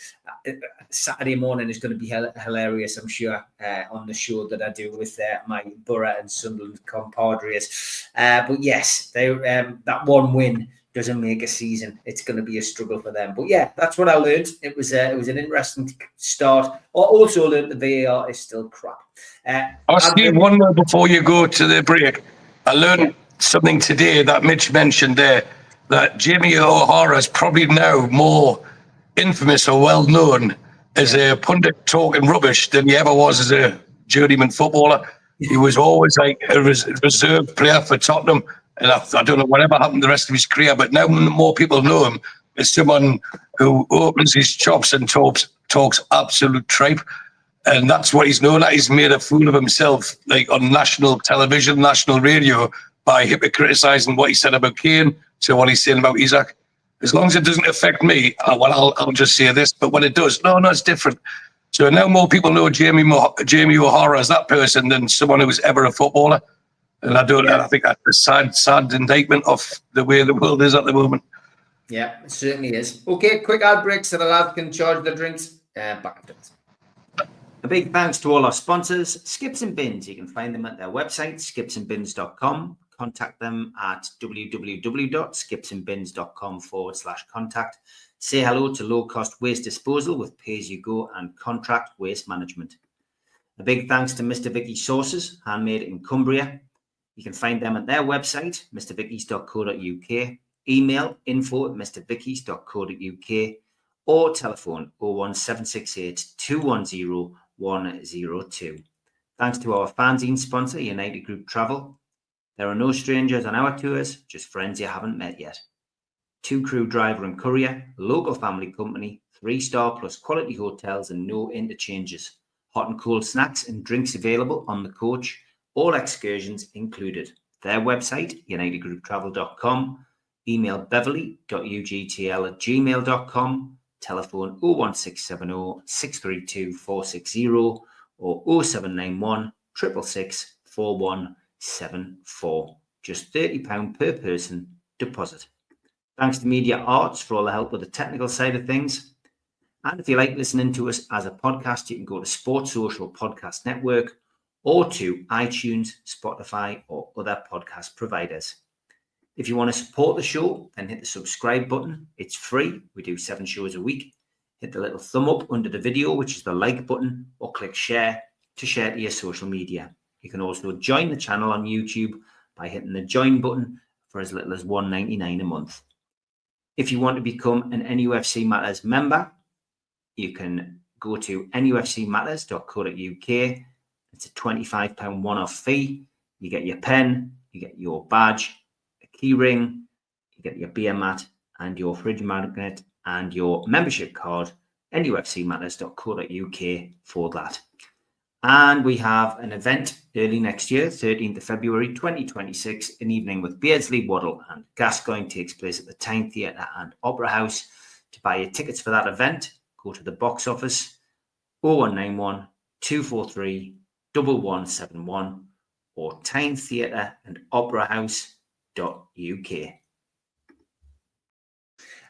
Saturday morning is going to be hilarious, I'm sure, on the show that I do with my Borough and Sunderland compadres. But yes, that one win doesn't make a season. It's going to be a struggle for them. But yeah, that's what I learned. It was an interesting start. I also learned the VAR is still crap. Steve, one more before you go to the break. I learned something today that Mitch mentioned there, that Jamie O'Hara is probably now more infamous or well known as a pundit talking rubbish than he ever was as a journeyman footballer. He was always like a reserve player for Tottenham, and I don't know whatever happened the rest of his career, but now more people know him as someone who opens his chops and talks absolute tripe, and that's what he's known at. He's made a fool of himself, like on national television, national radio, by criticising what he said about Kane to what he's saying about Isak. As long as it doesn't affect me, I'll just say this. But when it does, no, it's different. So now more people know Jamie O'Hara as that person than someone who was ever a footballer. And I think that's a sad indictment of the way the world is at the moment. Yeah, it certainly is. Okay, quick ad break so the lads can charge their drinks. Back after this. A big thanks to all our sponsors, Skips and Bins. You can find them at their website, skipsandbins.com. Contact them at www.skipsandbins.com/contact. Say hello to low-cost waste disposal with pay-as-you-go and contract waste management. A big thanks to Mr. Vicky's Sauces, handmade in Cumbria. You can find them at their website, mrvickies.co.uk, email info@mrvickies.co.uk, or telephone 01768 210 102. Thanks to our fanzine sponsor, United Group Travel. There are no strangers on our tours, just friends you haven't met yet. 2-crew driver and courier, local family company, 3-star plus quality hotels and no interchanges. Hot and cold snacks and drinks available on the coach, all excursions included. Their website, unitedgrouptravel.com, email beverly.ugtl@gmail.com, telephone 01670 632 460 or 0791 666 4174. Just £30 per person deposit. Thanks to Media Arts for all the help with the technical side of things. And if you like listening to us as a podcast, you can go to Sports Social Podcast Network or to iTunes, Spotify, or other podcast providers. If you want to support the show, then hit the subscribe button. It's free. We do 7 shows a week. Hit the little thumb up under the video, which is the like button, or click share to share to your social media. You can also join the channel on YouTube by hitting the join button for as little as $1.99 a month. If you want to become an NUFC Matters member, you can go to nufcmatterspodcast.co.uk. It's a £25 one-off fee. You get your pen, you get your badge, a key ring, you get your beer mat and your fridge magnet and your membership card, nufcmatterspodcast.co.uk for that. And we have an event early next year, 13th of February 2026, an evening with Beardsley, Waddle and Gascoigne takes place at the Tyne Theatre and Opera House. To buy your tickets for that event, go to the box office 0191 243 1171 or Tyne Theatre and Opera House.uk.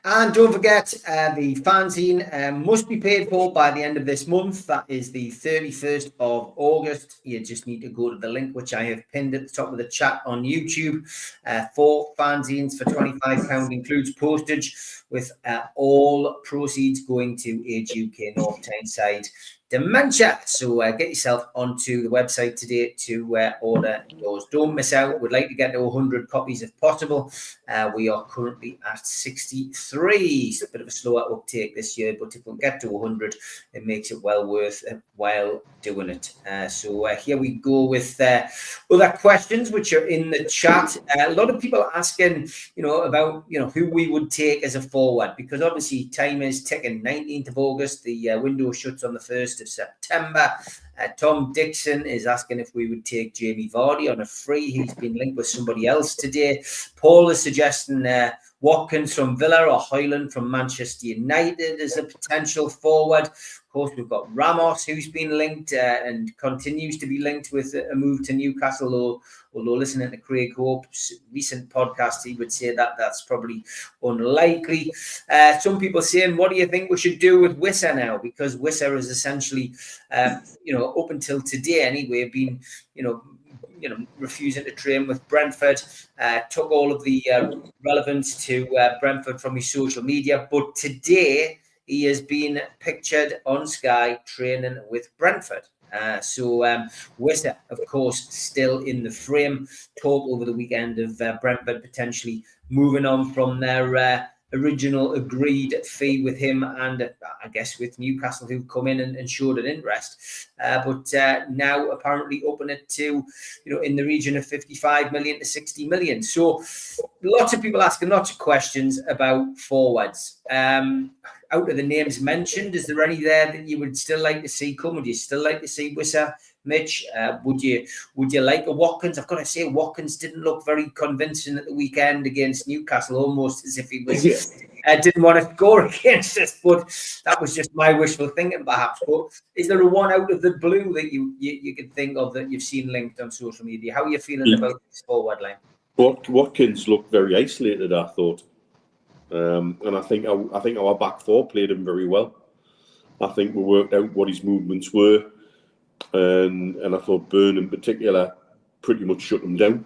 And don't forget, the fanzine must be paid for by the end of this month. That is the 31st of August. You just need to go to the link, which I have pinned at the top of the chat on YouTube. 4 fanzines for £25 includes postage, with all proceeds going to Age UK North Tyneside Dementia. So get yourself onto the website today to order yours. Don't miss out. We'd like to get to 100 copies if possible. We are currently at 63. It's a bit of a slower uptake this year, but if we get to 100, it makes it well worth while doing it. So here we go with other questions which are in the chat. A lot of people asking, about who we would take as a forward, because obviously time is ticking. 19th of August, the window shuts on the 1st of September. Tom Dixon is asking if we would take Jamie Vardy on a free. He's been linked with somebody else today. Paul is suggesting Watkins from Villa or Hoyland from Manchester United as a potential forward. Of course, we've got Ramos, who's been linked and continues to be linked with a move to Newcastle, although listening to Craig Hope's recent podcast, he would say that that's probably unlikely. Some people saying, what do you think we should do with Wissa now? Because Wissa is essentially, up until today anyway, been, refusing to train with Brentford, took all of the relevance to Brentford from his social media. But today, he has been pictured on Sky training with Brentford. So Wissa, of course, still in the frame. Talk over the weekend of Brentford potentially moving on from their original agreed fee with him, and I guess with Newcastle, who've come in and showed an interest, but now apparently open it to in the region of 55 million to 60 million. So lots of people asking lots of questions about forwards. Out of the names mentioned, is there any there that you would still like to see come? Would you still like to see Wissa, Mitch? Would you like a Watkins? I've got to say, Watkins didn't look very convincing at the weekend against Newcastle, almost as if he was didn't want to score against us. But that was just my wishful thinking, perhaps. But is there a one out of the blue that you could think of that you've seen linked on social media? How are you feeling about this forward line? Watkins looked very isolated, I thought. And I think our back four played him very well. I think we worked out what his movements were, and I thought Byrne in particular pretty much shut him down.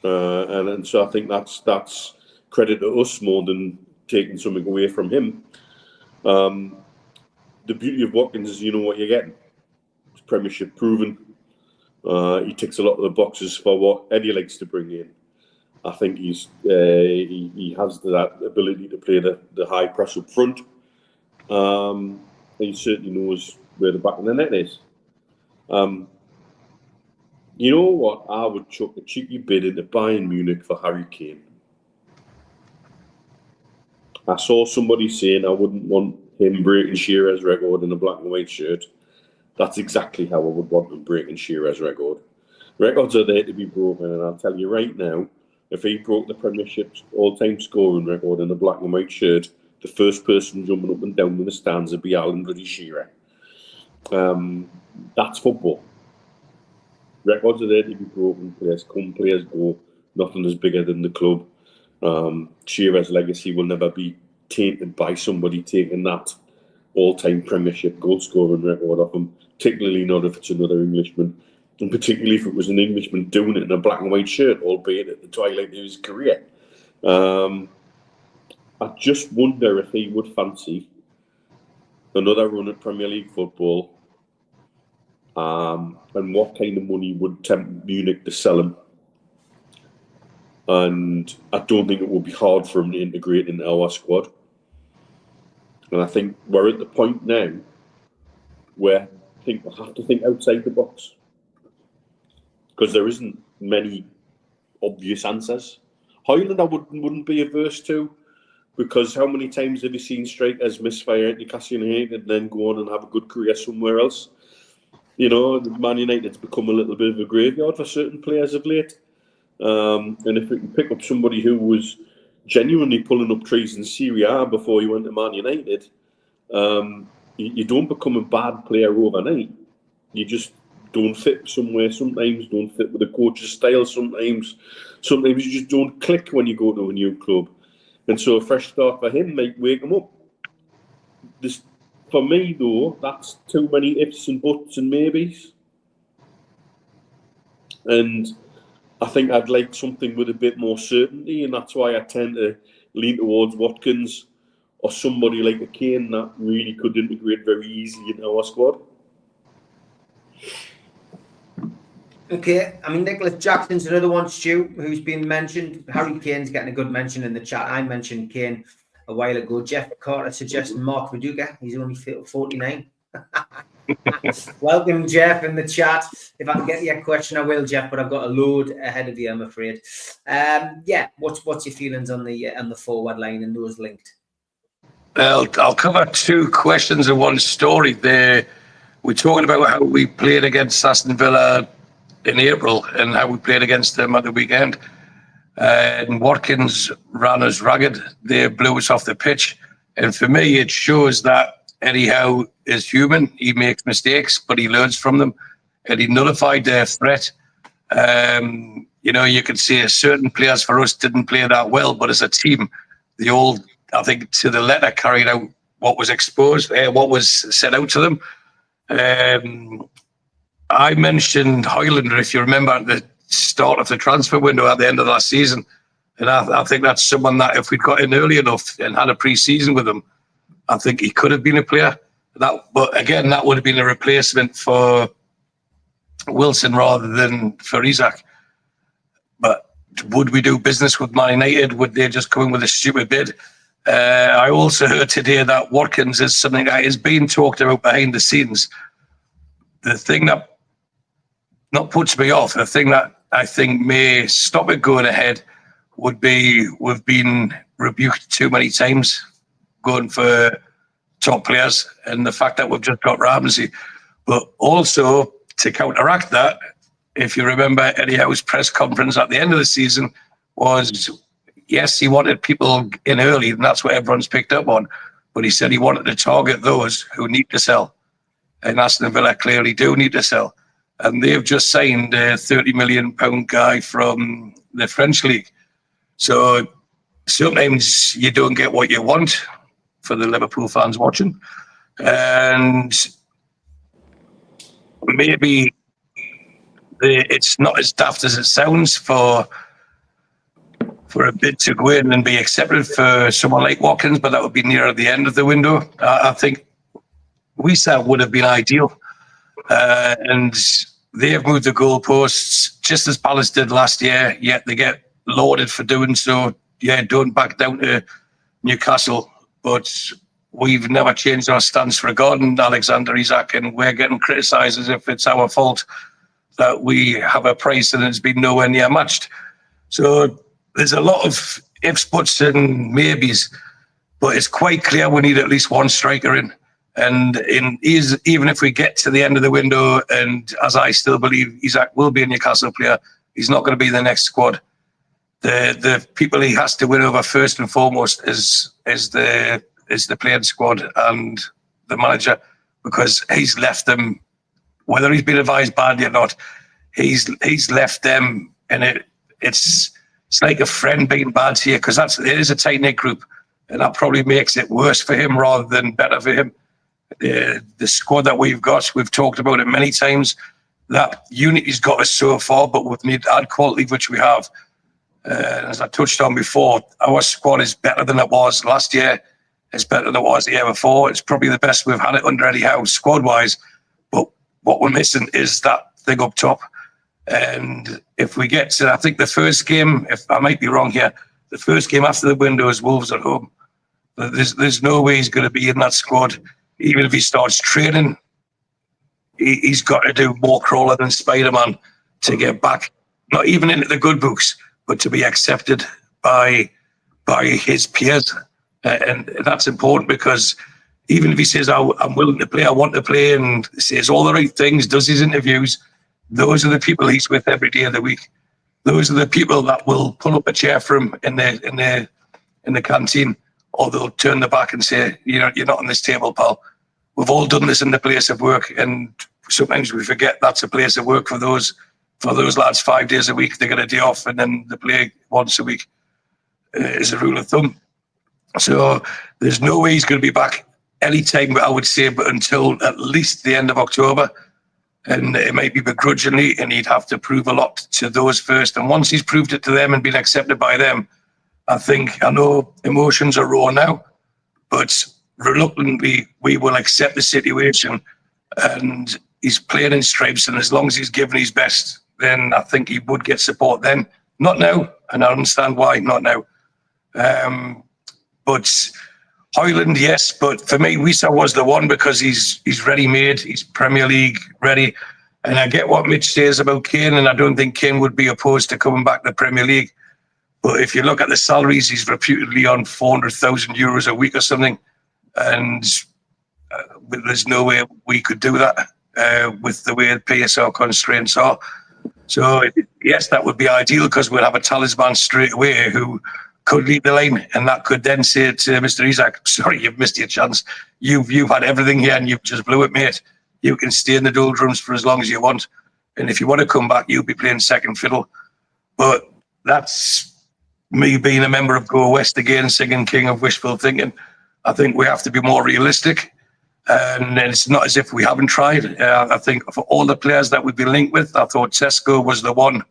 And so I think that's credit to us more than taking something away from him. The beauty of Watkins is you know what you're getting. It's Premiership proven. He ticks a lot of the boxes for what Eddie likes to bring in. I think he has that ability to play the high press up front. He certainly knows where the back of the net is. You know what? I would chuck a cheeky bid into Bayern Munich for Harry Kane. I saw somebody saying I wouldn't want him breaking Shearer's record in a black and white shirt. That's exactly how I would want him breaking Shearer's record. Records are there to be broken, and I'll tell you right now, if he broke the Premiership's all-time scoring record in a black and white shirt, the first person jumping up and down in the stands would be Alan Bloody Shearer. That's football. Records are there to be broken. Players come, players go. Nothing is bigger than the club. Shearer's legacy will never be tainted by somebody taking that all-time Premiership goal-scoring record off him, particularly not if it's another Englishman, and particularly if it was an Englishman doing it in a black and white shirt, albeit at the twilight of his career. I just wonder if he would fancy another run at Premier League football, and what kind of money would tempt Munich to sell him. And I don't think it will be hard for him to integrate into our squad. And I think we're at the point now where I think we'll have to think outside the box, because there isn't many obvious answers. Højlund I wouldn't be averse to, because how many times have you seen strikers misfire at Newcastle United and then go on and have a good career somewhere else? You know, Man United's become a little bit of a graveyard for certain players of late. And if we can pick up somebody who was genuinely pulling up trees in Serie A before he went to Man United, you don't become a bad player overnight. You just don't fit somewhere. Sometimes don't fit with the coach's style. Sometimes you just don't click when you go to a new club. And so a fresh start for him might wake him up. For me, though, that's too many ifs and buts and maybes. And I think I'd like something with a bit more certainty, and that's why I tend to lean towards Watkins or somebody like a Kane that really could integrate very easily into our squad. Okay, I mean, Nicholas Jackson's another one, Stu, who's been mentioned. Harry Kane's getting a good mention in the chat. I mentioned Kane a while ago. Jeff Carter suggested Mark Viduka. He's only 49. Welcome, Jeff, in the chat. If I can get your question, I will, Jeff, but I've got a load ahead of you, I'm afraid. What's your feelings on the forward line and those linked? Well, I'll cover two questions in one story there. We're talking about how we played against Aston Villa in April and how we played against them at the weekend. And Watkins ran us ragged. They blew us off the pitch. And for me, it shows that Eddie Howe is human. He makes mistakes, but he learns from them. And he nullified their threat. You could say certain players for us didn't play that well, but as a team, I think to the letter carried out what was exposed, what was set out to them. I mentioned Højlund, if you remember, at the start of the transfer window at the end of last season. And I think that's someone that if we'd got in early enough and had a pre-season with him, I think he could have been a player. But again, that would have been a replacement for Wilson rather than for Isak. But would we do business with Man United? Would they just come in with a stupid bid? I also heard today that Watkins is something that is being talked about behind the scenes. The thing that not puts me off, the thing that I think may stop it going ahead would be we've been rebuked too many times going for top players, and the fact that we've just got Ramsey. But also, to counteract that, if you remember Eddie Howe's press conference at the end of the season was, yes, he wanted people in early, and that's what everyone's picked up on. But he said he wanted to target those who need to sell. And Aston Villa clearly do need to sell. And they've just signed a £30 million guy from the French league. So sometimes you don't get what you want, for the Liverpool fans watching. And maybe it's not as daft as it sounds for for a bid to go in and be accepted for someone like Watkins, but that would be nearer the end of the window. I think Isak would have been ideal. And they have moved the goalposts just as Palace did last year, yet they get lauded for doing so. Yeah, don't back down to Newcastle, but we've never changed our stance regarding Alexander Isak, and we're getting criticised as if it's our fault that we have a price and it's been nowhere near matched. So there's a lot of ifs, buts and maybes, but it's quite clear we need at least one striker in. And even if we get to the end of the window, and as I still believe Isak will be a Newcastle player, he's not going to be in the next squad. The people he has to win over first and foremost is the playing squad and the manager, because he's left them, whether he's been advised badly or not, he's left them, and it's like a friend being bad here, because it is a tight-knit group, and that probably makes it worse for him rather than better for him. The squad that we've talked about it many times, that unity's got us so far, but we need to add quality, which we have. As I touched on before, our squad is better than it was last year. It's better than it was the year before. It's probably the best we've had it under Eddie Howe squad-wise, but what we're missing is that thing up top. And if we get to, I think the first game, if I might be wrong here, the first game after the window is Wolves at home. There's no way he's going to be in that squad. Even if he starts training, he's got to do more crawler than Spider-Man to get back, not even into the good books, but to be accepted by his peers. And that's important, because even if he says, I'm willing to play, I want to play, and says all the right things, does his interviews, those are the people he's with every day of the week. Those are the people that will pull up a chair for him in the canteen, or they'll turn their back and say, you're not on this table, pal. We've all done this in the place of work, and sometimes we forget that's a place of work for those lads 5 days a week. They get a day off, and then they play once a week is a rule of thumb. So there's no way he's going to be back anytime, I would say, but until at least the end of October. And it might be begrudgingly, and he'd have to prove a lot to those first. And once he's proved it to them and been accepted by them, I know emotions are raw now, but reluctantly we will accept the situation. And he's playing in stripes, and as long as he's given his best, then I think he would get support then. Not now, and I understand why not now. But Hoyland, yes, but for me, Wisa was the one, because he's ready-made, he's Premier League ready. And I get what Mitch says about Kane, and I don't think Kane would be opposed to coming back to the Premier League. But if you look at the salaries, he's reputedly on €400,000 a week or something. And there's no way we could do that with the way the PSL constraints are. So, yes, that would be ideal, because we'll have a talisman straight away who could lead the line, and that could then say to Mr. Isak, sorry, you've missed your chance. You've had everything here and you've just blew it, mate. You can stay in the doldrums for as long as you want. And if you want to come back, you'll be playing second fiddle. But that's me being a member of Go West again, singing King of Wishful Thinking. I think we have to be more realistic. And it's not as if we haven't tried. I think for all the players that we've been linked with, I thought Tesco was the one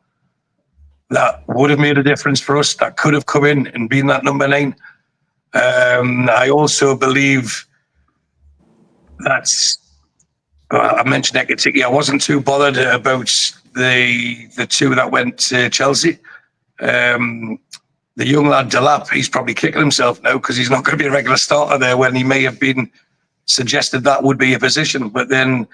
that would have made a difference for us, that could have come in and been that number 9. I also believe that, I mentioned Ekitiki, I wasn't too bothered about the two that went to Chelsea. The young lad, Delap, he's probably kicking himself now, because he's not going to be a regular starter there, when he may have been suggested that would be a position. But then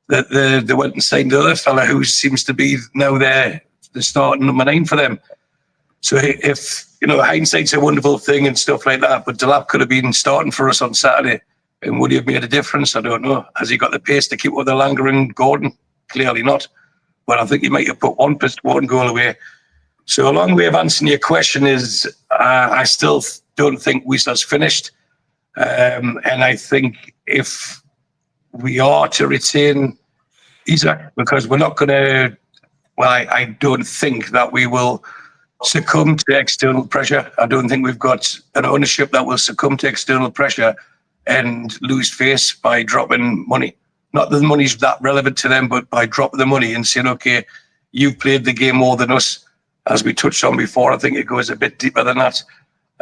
they went and signed the other fella, who seems to be now the starting number 9 for them. So if, hindsight's a wonderful thing and stuff like that, but Delap could have been starting for us on Saturday, and would he have made a difference? I don't know. Has he got the pace to keep with the Langer and Gordon? Clearly not. But I think he might have put one goal away. So a long way of answering your question is, I still don't think Wiesler's finished. And I think if we are to retain Isak, because we're not going to, I don't think that we will succumb to external pressure. I don't think we've got an ownership that will succumb to external pressure and lose face by dropping money. Not that the money's that relevant to them, but by dropping the money and saying, okay, you've played the game more than us. as we touched on before, I think it goes a bit deeper than that.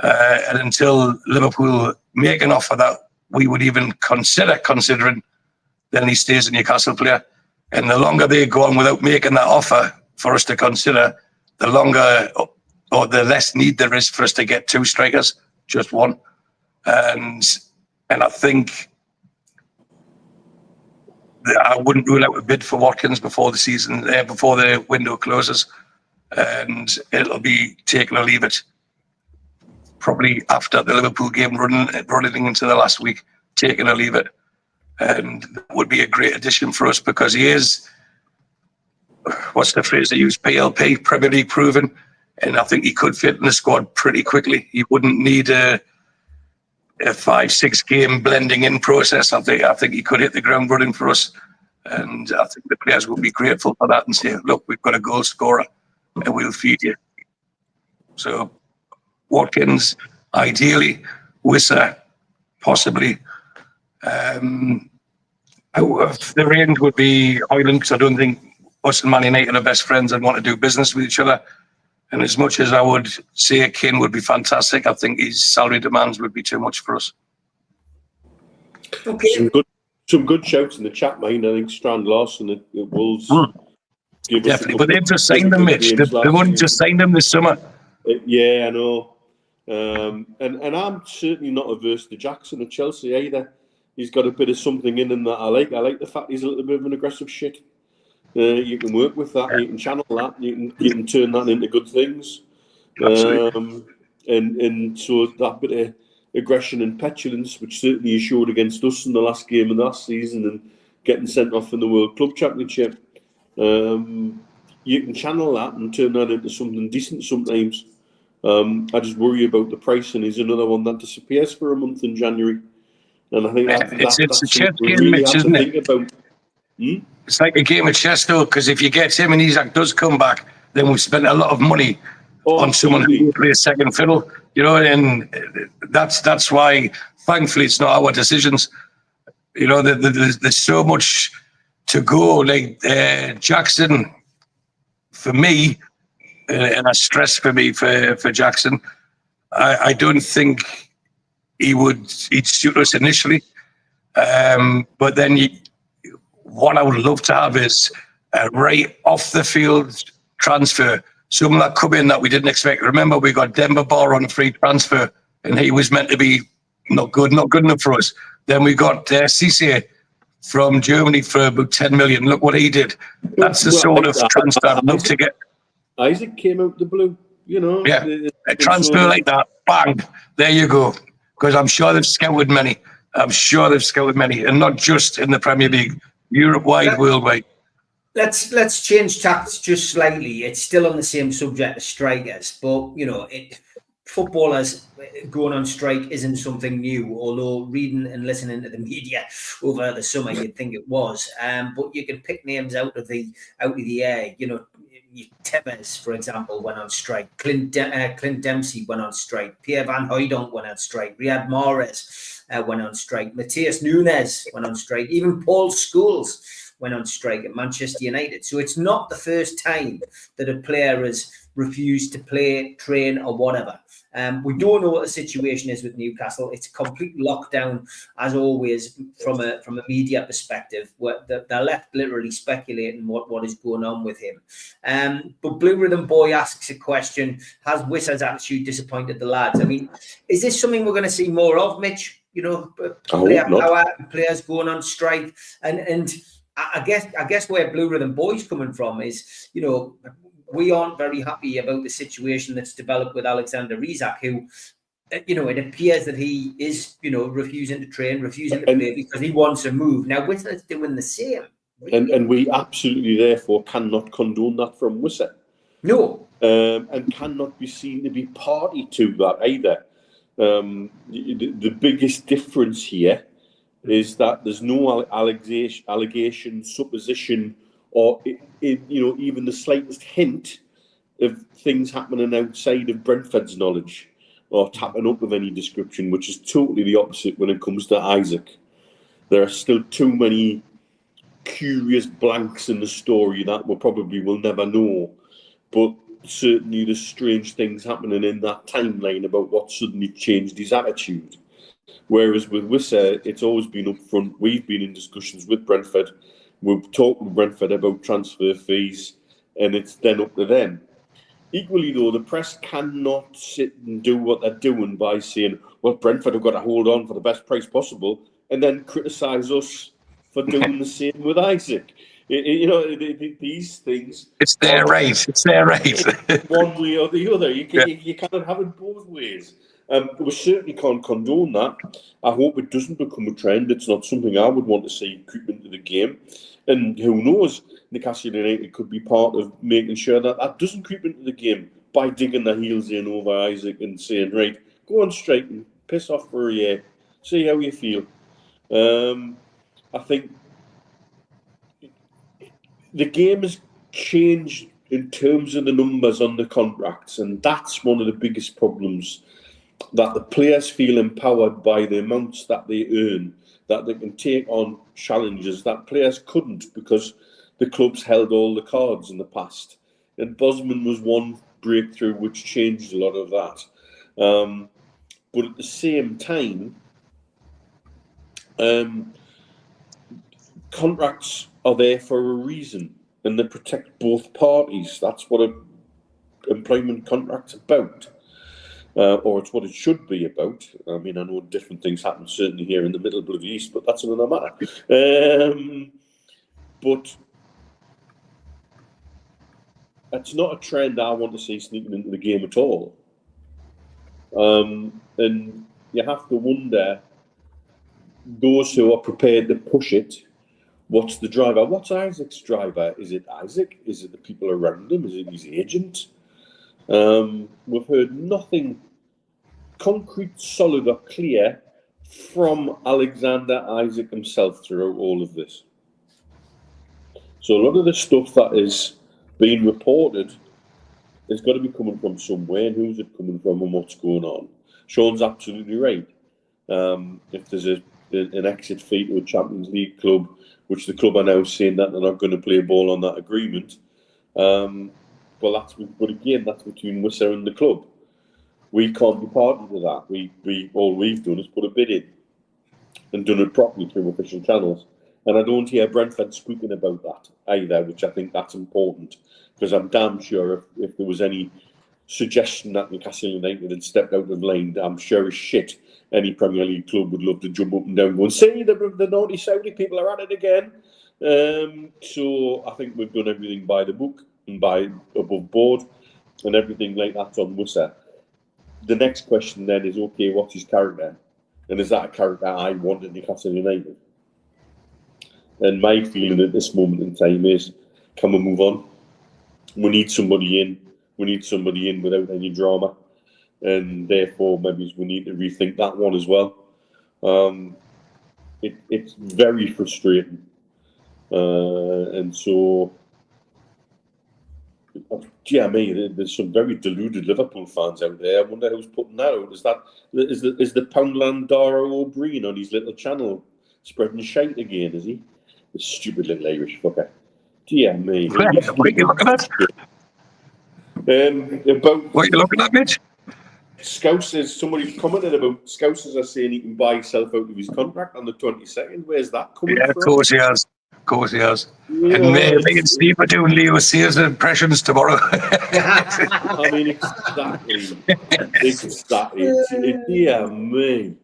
And until Liverpool make an offer that we would even considering, then he stays a Newcastle player. And the longer they go on without making that offer for us to consider, the longer or the less need there is for us to get two strikers, just one. And I think that I wouldn't rule out a bid for Watkins before the season, before the window closes. And it'll be take it or leave it. Probably after the Liverpool game running into the last week, take it or leave it. And that would be a great addition for us because he is, what's the phrase they use, PLP, Premier League proven. And I think he could fit in the squad pretty quickly. He wouldn't need a 5-6 game blending in process. I think he could hit the ground running for us. And I think the players will be grateful for that and say, look, we've got a goal scorer and we'll feed you. So Watkins, ideally, Wissa, possibly. Out of the range would be Ireland, because I don't think us and Man United are best friends and want to do business with each other. And as much as I would say Kane would be fantastic, I think his salary demands would be too much for us. Okay. Some good shouts in the chat, mate. I think Strand Larson at Wolves. Definitely, but they've just signed them, Mitch. They wouldn't just sign them this summer. Yeah, I know. And I'm certainly not averse to Jackson at Chelsea either. He's got a bit of something in him that I like. I like the fact he's a little bit of an aggressive shit. You can work with that. You can channel that. You can turn that into good things. And so that bit of aggression and petulance, which certainly he showed against us in the last game of last season and getting sent off in the World Club Championship, you can channel that and turn that into something decent sometimes. I just worry about the price, and he's another one that disappears for a month in January. And I think it's a chess game, really Mitch, isn't it? It's like a game of chess, though, because if you get him and Isak does come back, then we've spent a lot of money on someone who plays second fiddle, and that's why, thankfully, it's not our decisions. There's so much to go. Like Jackson, for me, and I stress for me for Jackson, I don't think he'd suit us initially, but then what I would love to have is a right off the field transfer, someone that come in that we didn't expect. Remember, we got Demba Ba on a free transfer, and he was meant to be not good enough for us. Then we got Cisse from Germany for about 10 million. Look what he did. That's the sort of transfer I'd love to get. Isak came out the blue, Yeah, a transfer like that, bang, there you go. Because I'm sure they've scouted many. And not just in the Premier League, Europe-wide, worldwide. Let's change tacks just slightly. It's still on the same subject as strikers, but footballers going on strike isn't something new. Although reading and listening to the media over the summer, you'd think it was. But you can pick names out of the air. Tevez, for example, went on strike. Clint Dempsey went on strike. Pierre Van Hooijdonk went on strike. Riyad Mahrez went on strike. Matheus Nunes went on strike. Even Paul Scholes went on strike at Manchester United. So it's not the first time that a player has refused to play, train, or whatever. We don't know what the situation is with Newcastle. It's a complete lockdown, as always, from a media perspective. Where they're left literally speculating what is going on with him. But Blue Rhythm Boy asks a question: has Wissa's attitude disappointed the lads? I mean, is this something we're going to see more of, Mitch? Players going on strike, and I guess where Blue Rhythm Boy's coming from is, we aren't very happy about the situation that's developed with Alexander Isak, who, it appears that he is, refusing to train, refusing to play because he wants to move. Now, Wissa's doing the same. Really. And we absolutely, therefore, cannot condone that from Wissa. No. And cannot be seen to be party to that either. The biggest difference here is that there's no allegation, supposition, or even the slightest hint of things happening outside of Brentford's knowledge or tapping up of any description, which is totally the opposite when it comes to Isak. There are still too many curious blanks in the story that we probably will never know. But certainly there's strange things happening in that timeline about what suddenly changed his attitude. Whereas with Wissa, it's always been up front. We've been in discussions with Brentford. We've talked with Brentford about transfer fees, and it's then up to them. Equally, though, the press cannot sit and do what they're doing by saying, well, Brentford have got to hold on for the best price possible, and then criticise us for doing the same with Isak. These things... It's their right. It's their right. One way or the other. You cannot have it both ways. We certainly can't condone that. I hope it doesn't become a trend. It's not something I would want to see creep into the game. And who knows, Newcastle United could be part of making sure that that doesn't creep into the game by digging their heels in over Isak and saying, right, go on strike and piss off for a year. See how you feel. I think the game has changed in terms of the numbers on the contracts, and that's one of the biggest problems, that the players feel empowered by the amounts that they earn, that they can take on challenges that players couldn't because the clubs held all the cards in the past. And Bosman was one breakthrough which changed a lot of that. But at the same time, contracts are there for a reason, and they protect both parties. That's what an employment contract's about. Or it's what it should be about. I mean, I know different things happen certainly here in the middle of the East, but that's another matter. But it's not a trend I want to see sneaking into the game at all. And you have to wonder, those who are prepared to push it, what's the driver? What's Isak's driver? Is it Isak? Is it the people around him? Is it his agent? We've heard nothing concrete, solid or clear from Alexander Isak himself throughout all of this. So a lot of the stuff that is being reported has got to be coming from somewhere, and who's it coming from and what's going on. Sean's absolutely right. If there's an exit fee to a Champions League club, which the club are now saying that they're not going to play ball on that agreement, but again, that's between Wissa and the club. We can't be party to that. We all we've done is put a bid in and done it properly through official channels. And I don't hear Brentford speaking about that either, which I think that's important, because I'm damn sure if there was any suggestion that Newcastle United had stepped out of line, I'm sure as shit any Premier League club would love to jump up and down and go and say the naughty Saudi people are at it again. So I think we've done everything by the book and by above board, and everything like that's on Wissa. The next question then is, okay, what's his character? And is that a character I want in Newcastle United? And my feeling at this moment in time is, can we move on? We need somebody in. We need somebody in without any drama. And therefore, maybe we need to rethink that one as well. It's very frustrating. And so... Yeah, there's some very deluded Liverpool fans out there. I wonder who's putting that out. Is the Poundland Dara O'Brien on his little channel spreading shite again? Is he? The stupid little Irish fucker. Dear me. What are you looking at? What are you looking at, Mitch? Scousers. Somebody commented about Scousers are saying he can buy himself out of his contract on the 22nd. Where's that coming from? Yeah, of course he has. Of course he has. Yeah, and me and Steve are doing Leo Sears impressions tomorrow. I mean, exactly. Yeah, me.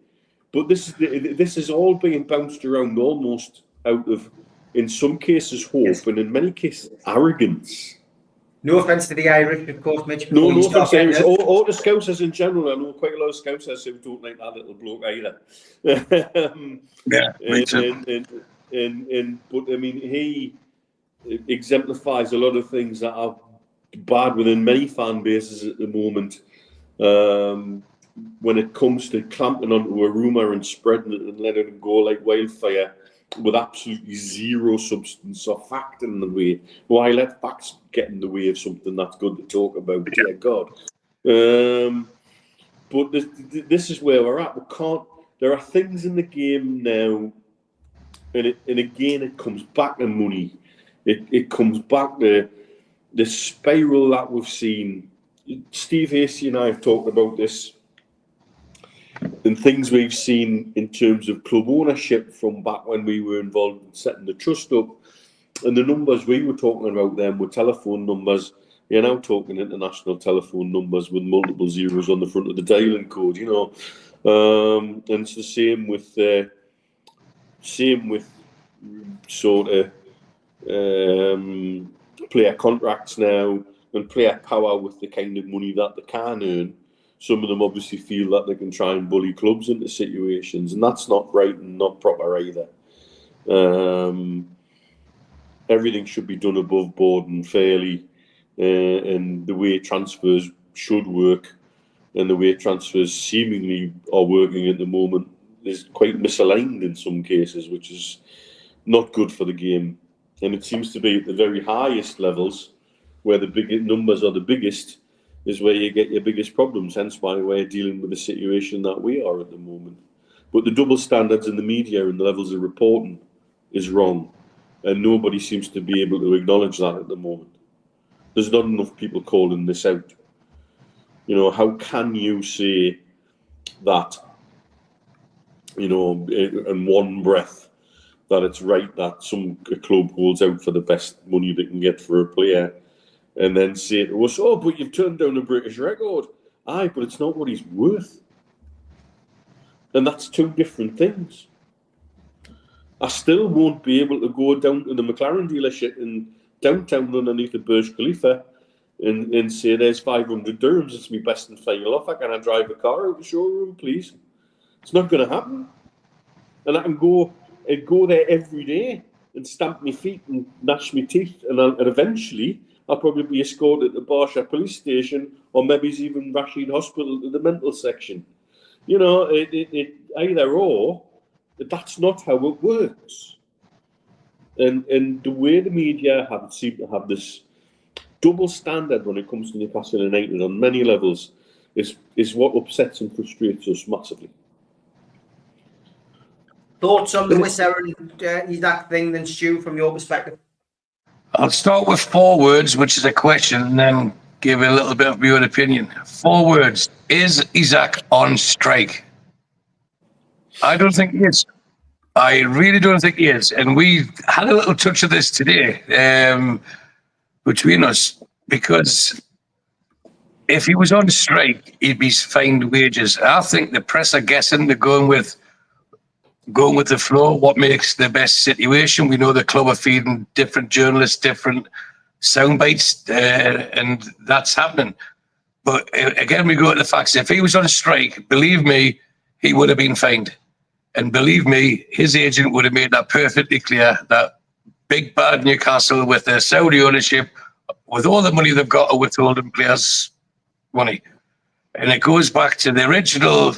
But this is all being bounced around almost out of, in some cases, hope, and in many cases, arrogance. No offence to the Irish, of course, Mitch. No offence to Irish. All the Scousers in general. I know quite a lot of Scousers who don't like that little bloke either. Yeah, me too. But I mean, he exemplifies a lot of things that are bad within many fan bases at the moment. When it comes to clamping onto a rumour and spreading it and letting it go like wildfire with absolutely zero substance or fact in the way. Why let facts get in the way of something that's good to talk about? Dear God. But this is where we're at. There are things in the game now. And again, it comes back to money. It comes back to the spiral that we've seen. Steve Hasty and I have talked about this, and things we've seen in terms of club ownership from back when we were involved in setting the trust up. And the numbers we were talking about then were telephone numbers. You're now talking international telephone numbers with multiple zeros on the front of the dialing code, you know. And it's the same with sort of player contracts now and player power with the kind of money that they can earn. Some of them obviously feel that they can try and bully clubs into situations, and that's not right and not proper either. Everything should be done above board and fairly, and the way transfers should work and the way transfers seemingly are working at the moment is quite misaligned in some cases, which is not good for the game. And it seems to be at the very highest levels where the big numbers are the biggest is where you get your biggest problems, hence why we're dealing with the situation that we are at the moment. But the double standards in the media and the levels of reporting is wrong, and nobody seems to be able to acknowledge that at the moment. There's not enough people calling this out. You know, how can you say that, you know, in one breath, that it's right that a club holds out for the best money they can get for a player, and then say to us, oh, but you've turned down a British record. Aye, but it's not what he's worth. And that's two different things. I still won't be able to go down to the McLaren dealership in downtown underneath the Burj Khalifa and say, there's 500 dirhams, it's my best and final offer. Can I drive a car out the showroom, please? It's not going to happen. And I can go there every day and stamp my feet and gnash my teeth, and eventually I'll probably be escorted to Barsha police station, or maybe even Rashid Hospital to the mental section. You know, it either or. That's not how it works. And the way the media seem to have this double standard when it comes to Newcastle United on many levels is what upsets and frustrates us massively. Thoughts on the Wissa and Isak thing then, Stu, from your perspective? I'll start with 4 words, which is a question, and then give a little bit of your opinion. 4 words. Is Isak on strike? I don't think he is. I really don't think he is. And we had a little touch of this today between us, because if he was on strike, he'd be fined wages. I think the press are guessing. They're going with the flow, what makes the best situation. We know the club are feeding different journalists different sound bites, and that's happening. But again, we go to the facts. If he was on strike, believe me, he would have been fined. And believe me, his agent would have made that perfectly clear that big bad Newcastle, with their Saudi ownership, with all the money they've got, are withholding players' money. And it goes back to the original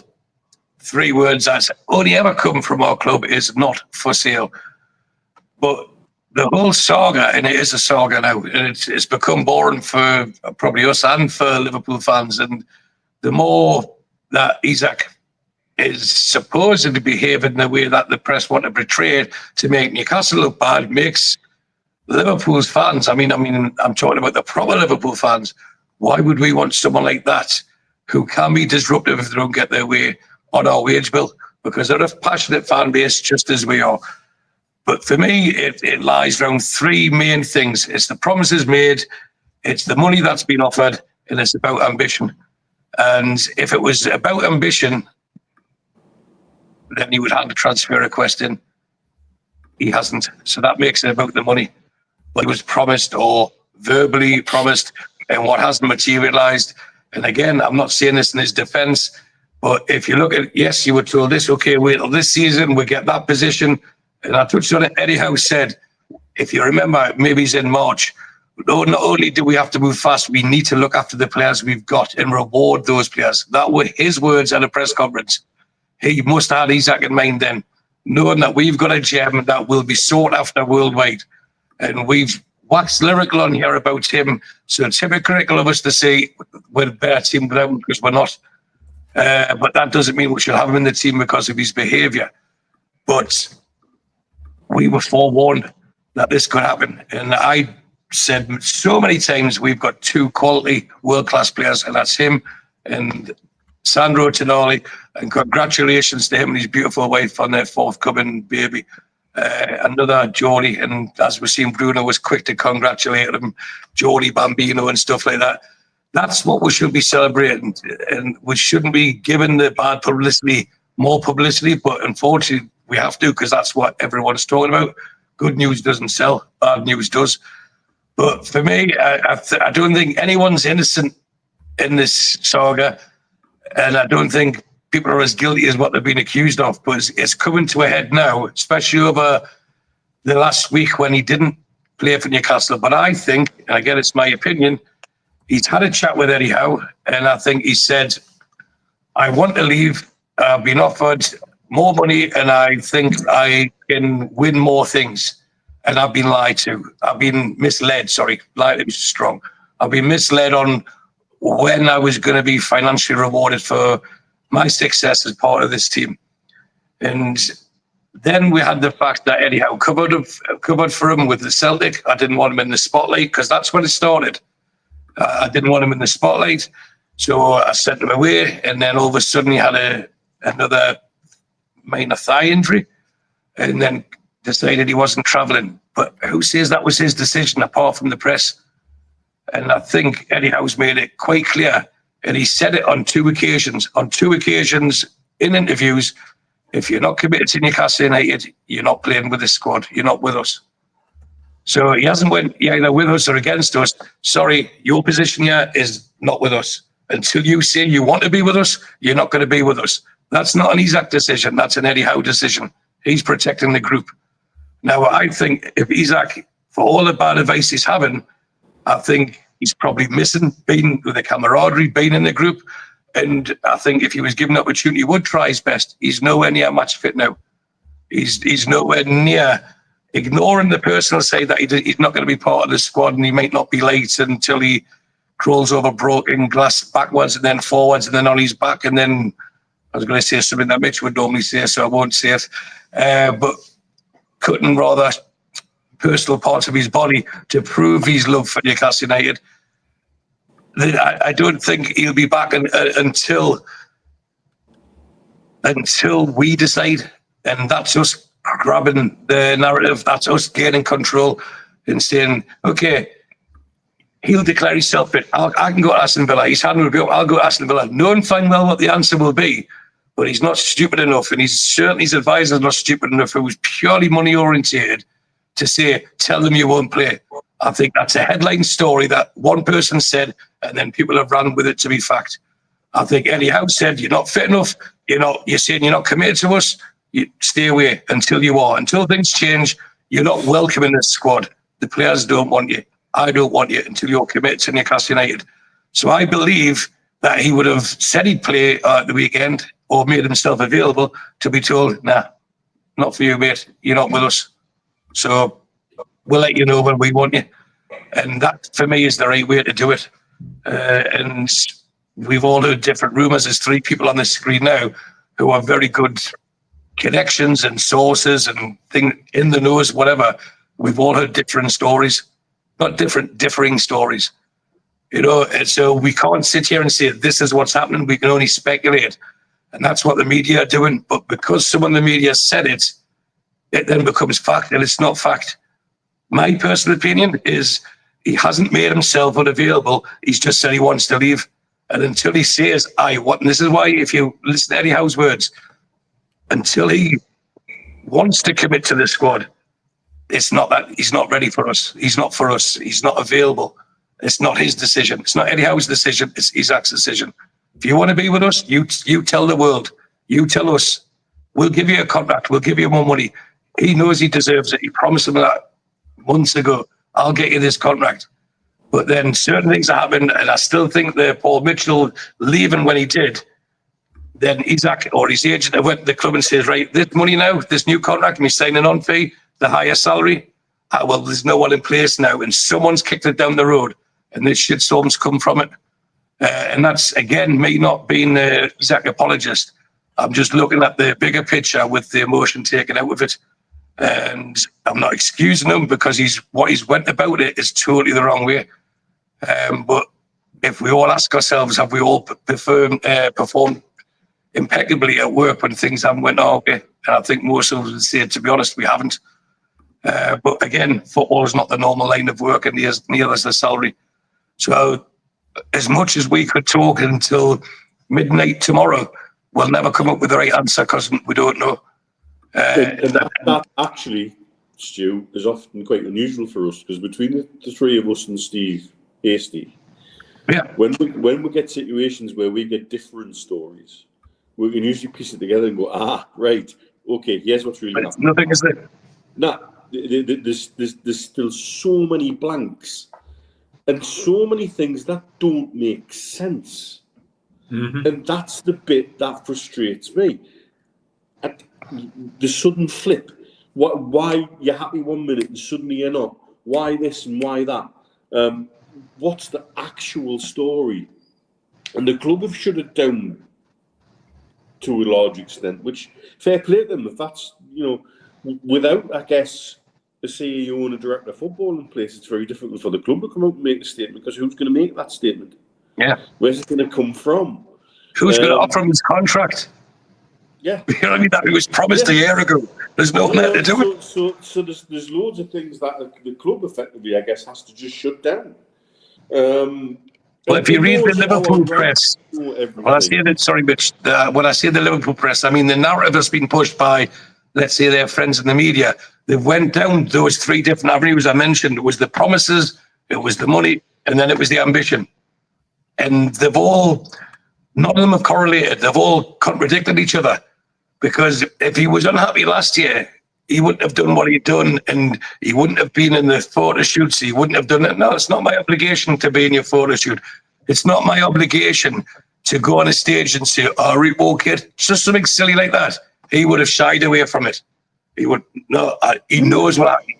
3 words that's only ever come from our club is not for sale. But the whole saga, and it is a saga now, and it's become boring for probably us and for Liverpool fans. And the more that Isak is supposedly behaving in the way that the press want to portray it to make Newcastle look bad, makes Liverpool's fans, I'm talking about the proper Liverpool fans, why would we want someone like that who can be disruptive if they don't get their way on our wage bill? Because they're a passionate fan base just as we are. But for me, it lies around 3 main things. It's the promises made, it's the money that's been offered, and it's about ambition. And if it was about ambition, then he would hand a transfer request in. He hasn't. So that makes it about the money. But he was promised or verbally promised, and what hasn't materialised. And again, I'm not saying this in his defence, but if you look at, yes, you were told this, okay, wait till this season, we get that position. And I touched on it, Eddie Howe said, if you remember, maybe it's in March, not only do we have to move fast, we need to look after the players we've got and reward those players. That were his words at a press conference. He must have Isak in mind then, knowing that we've got a gem that will be sought after worldwide. And we've waxed lyrical on here about him, so it's hypocritical of us to say we're a better team without him, because we're not. But that doesn't mean we should have him in the team because of his behaviour. But we were forewarned that this could happen. And I said so many times, we've got two quality world-class players, and that's him and Sandro Tonali. And congratulations to him and his beautiful wife on their forthcoming baby. Another Geordie, and as we've seen, Bruno was quick to congratulate him, Geordie Bambino and stuff like that. That's what we should be celebrating, and we shouldn't be giving the bad publicity more publicity, but unfortunately we have to, because that's what everyone's talking about. Good news doesn't sell, bad news does. But for me, I don't think anyone's innocent in this saga, and I don't think people are as guilty as what they've been accused of. But it's coming to a head now, especially over the last week when he didn't play for Newcastle. But I think, and again, it's my opinion, he's had a chat with Eddie Howe, and I think he said, I want to leave. I've been offered more money, and I think I can win more things. And I've been lied to. I've been misled. Sorry, lied is strong. I've been misled on when I was going to be financially rewarded for my success as part of this team. And then we had the fact that Eddie Howe covered for him with the Celtic. I didn't want him in the spotlight, because that's when it started. I didn't want him in the spotlight. So I sent him away. And then all of a sudden he had another minor thigh injury, and then decided he wasn't travelling. But who says that was his decision apart from the press? And I think Eddie Howe's made it quite clear, and he said it on two occasions in interviews, if you're not committed to Newcastle United, you're not playing with the squad, you're not with us. So he hasn't went either with us or against us. Sorry, your position here is not with us. Until you say you want to be with us, you're not going to be with us. That's not an Isak decision, that's an Eddie Howe decision. He's protecting the group. Now, I think if Isak, for all the bad advice he's having, I think he's probably missing being with the camaraderie, being in the group. And I think if he was given the opportunity, he would try his best. He's nowhere near match fit now. He's nowhere near ignoring the personal side that he's not going to be part of the squad, and he might not be late until he crawls over broken glass backwards and then forwards and then on his back. And then I was going to say something that Mitch would normally say, so I won't say it. But cutting rather personal parts of his body to prove his love for Newcastle United. I don't think he'll be back until we decide, and that's us grabbing the narrative, that's us gaining control and saying, okay, he'll declare himself fit. I can go to Aston Villa. He's had a review. I'll go to Aston Villa, knowing fine well what the answer will be. But he's not stupid enough, and his advisor's not stupid enough, who was purely money oriented, to say, tell them you won't play. I think that's a headline story that one person said, and then people have run with it to be fact. I think Eddie Howe said, you're not fit enough, you're saying you're not committed to us, you stay away until you are. Until things change, you're not welcome in this squad. The players don't want you. I don't want you until you're committed to Newcastle United. So I believe that he would have said he'd play at the weekend, or made himself available, to be told, nah, not for you, mate. You're not with us. So we'll let you know when we want you. And that, for me, is the right way to do it. And we've all heard different rumours. There's three people on the screen now who have very good connections and sources and in the nose, whatever. We've all heard different stories. Not differing stories. And so we can't sit here and say, this is what's happening. We can only speculate. And that's what the media are doing. But because someone in the media said it, it then becomes fact, and it's not fact. My personal opinion is he hasn't made himself unavailable. He's just said he wants to leave. And until he says, I want, and this is why, if you listen to Eddie Howe's words, until he wants to commit to the squad, it's not that he's not ready for us. He's not for us. He's not available. It's not his decision. It's not Eddie Howe's decision. It's Isak's decision. If you want to be with us, you tell the world. You tell us. We'll give you a contract. We'll give you more money. He knows he deserves it. He promised him that months ago. I'll get you this contract. But then certain things happened, and I still think that Paul Mitchell leaving when he did, then Isak or his agent went to the club and says, right, this money now, this new contract, me signing on fee, the higher salary, well, there's no one in place now, and someone's kicked it down the road, and this shitstorm's come from it. And that's, again, me not being an Isak apologist. I'm just looking at the bigger picture with the emotion taken out of it. And I'm not excusing him because what he's went about it is totally the wrong way. But if we all ask ourselves, have we all performed impeccably at work when things haven't went our way? And I think most of us would say, to be honest, we haven't. But again, football is not the normal line of work, and neither is the salary. So as much as we could talk until midnight tomorrow, we'll never come up with the right answer because we don't know. And that actually, Stu, is often quite unusual for us, because between the three of us and Steve Hasty, when we get situations where we get different stories, we can usually piece it together and go, right, okay, here's what's really happening. Nothing is there. Nah, there's still so many blanks and so many things that don't make sense. Mm-hmm. And that's the bit that frustrates me. The sudden flip. Why you're happy 1 minute and suddenly you're not? Why this and why that? What's the actual story? And the club have shut it down to a large extent, which fair play to them. If that's, without, I guess, the CEO and a director of football in place, it's very difficult for the club to come out and make a statement, because who's going to make that statement? Yeah. Where's it going to come from? Who's going to offer him his contract? Yeah. You know what I mean? That was promised a year ago. There's no one to do it. So there's loads of things that the club effectively, I guess, has to just shut down. Well, if you read the Liverpool press, when I say the Liverpool press, I mean the narrative has been pushed by, let's say, their friends in the media. They went down those three different avenues I mentioned. It was the promises, it was the money, and then it was the ambition. And none of them have correlated. They've all contradicted each other. Because if he was unhappy last year, he wouldn't have done what he'd done, and he wouldn't have been in the photo shoots. He wouldn't have done it. No, it's not my obligation to be in your photo shoot. It's not my obligation to go on a stage and say, "Oh, repo kid," just something silly like that. He would have shied away from it. He knows what happened.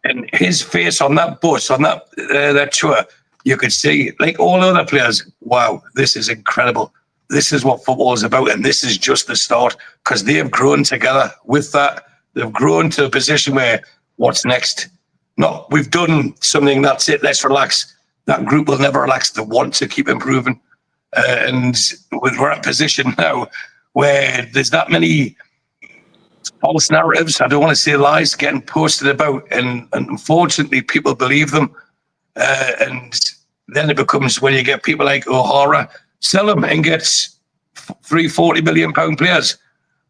And his face on that bus, on that tour, you could see, like all other players, wow, this is incredible. This is what football is about, and this is just the start, because they have grown together with that. They've grown to a position where, what's next? Not, we've done something, that's it, let's relax. That group will never relax. They want to keep improving. And we're at a position now where there's that many false narratives, I don't want to say lies, getting posted about, and unfortunately people believe them. And then it becomes, when you get people like O'Hara, sell them and get three £40 million players.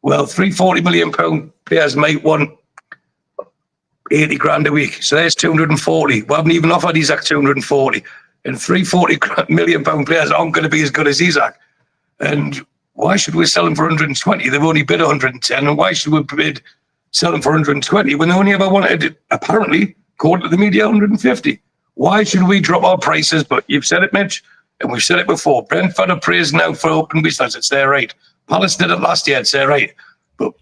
Well, three £40 million players might want 80 grand a week. So there's 240. We haven't even offered Isak 240. And three £40 million players aren't going to be as good as Isak. And why should we sell them for 120? They've only bid 110. And why should we sell them for 120 when they only ever wanted, apparently, according to the media, 150? Why should we drop our prices? But you've said it, Mitch. And we've said it before. Brentford are praised now for open business. It's their right. Palace did it last year. It's their right. But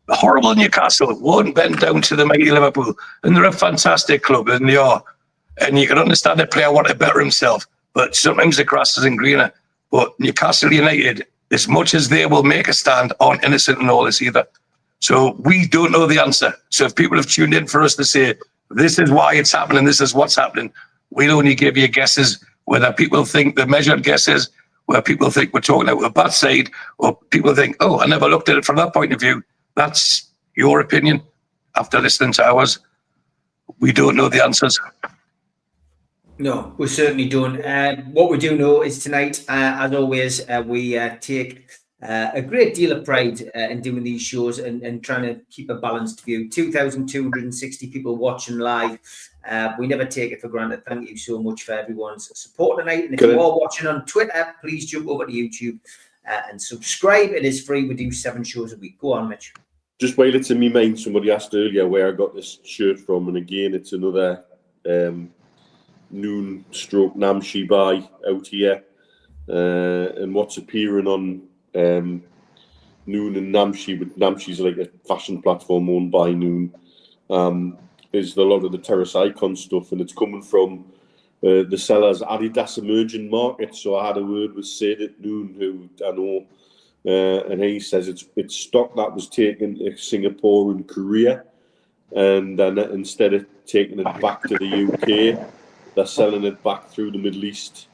horrible Newcastle won't bend down to the mighty Liverpool. And they're a fantastic club, and they are. And you can understand a player want to better himself. But sometimes the grass isn't greener. But Newcastle United, as much as they will make a stand, aren't innocent in all this either. So we don't know the answer. So if people have tuned in for us to say, this is why it's happening, this is what's happening, we'll only give you guesses. Whether people think the measured guesses, where people think we're talking out a bad side, or people think, oh, I never looked at it from that point of view. That's your opinion. After listening to ours, we don't know the answers. No, we certainly don't. What we do know is tonight, as always, we take a great deal of pride in doing these shows and trying to keep a balanced view. 2,260 people watching live. We never take it for granted. Thank you so much for everyone's support tonight. And if you are watching on Twitter, please jump over to YouTube and subscribe. It is free. We do 7 shows a week. Go on, Mitch. Just while it's in my mind, somebody asked earlier where I got this shirt from, and again, it's another Noon/Namshi buy out here, and what's appearing on Noon and Namshi, but Namshi's like a fashion platform owned by Noon. Is a lot of the Terrace Icon stuff, and it's coming from the seller's Adidas emerging market. So I had a word with Sid at Noon, who I know, and he says it's stock that was taken to Singapore and Korea, and then instead of taking it back to the UK, they're selling it back through the Middle East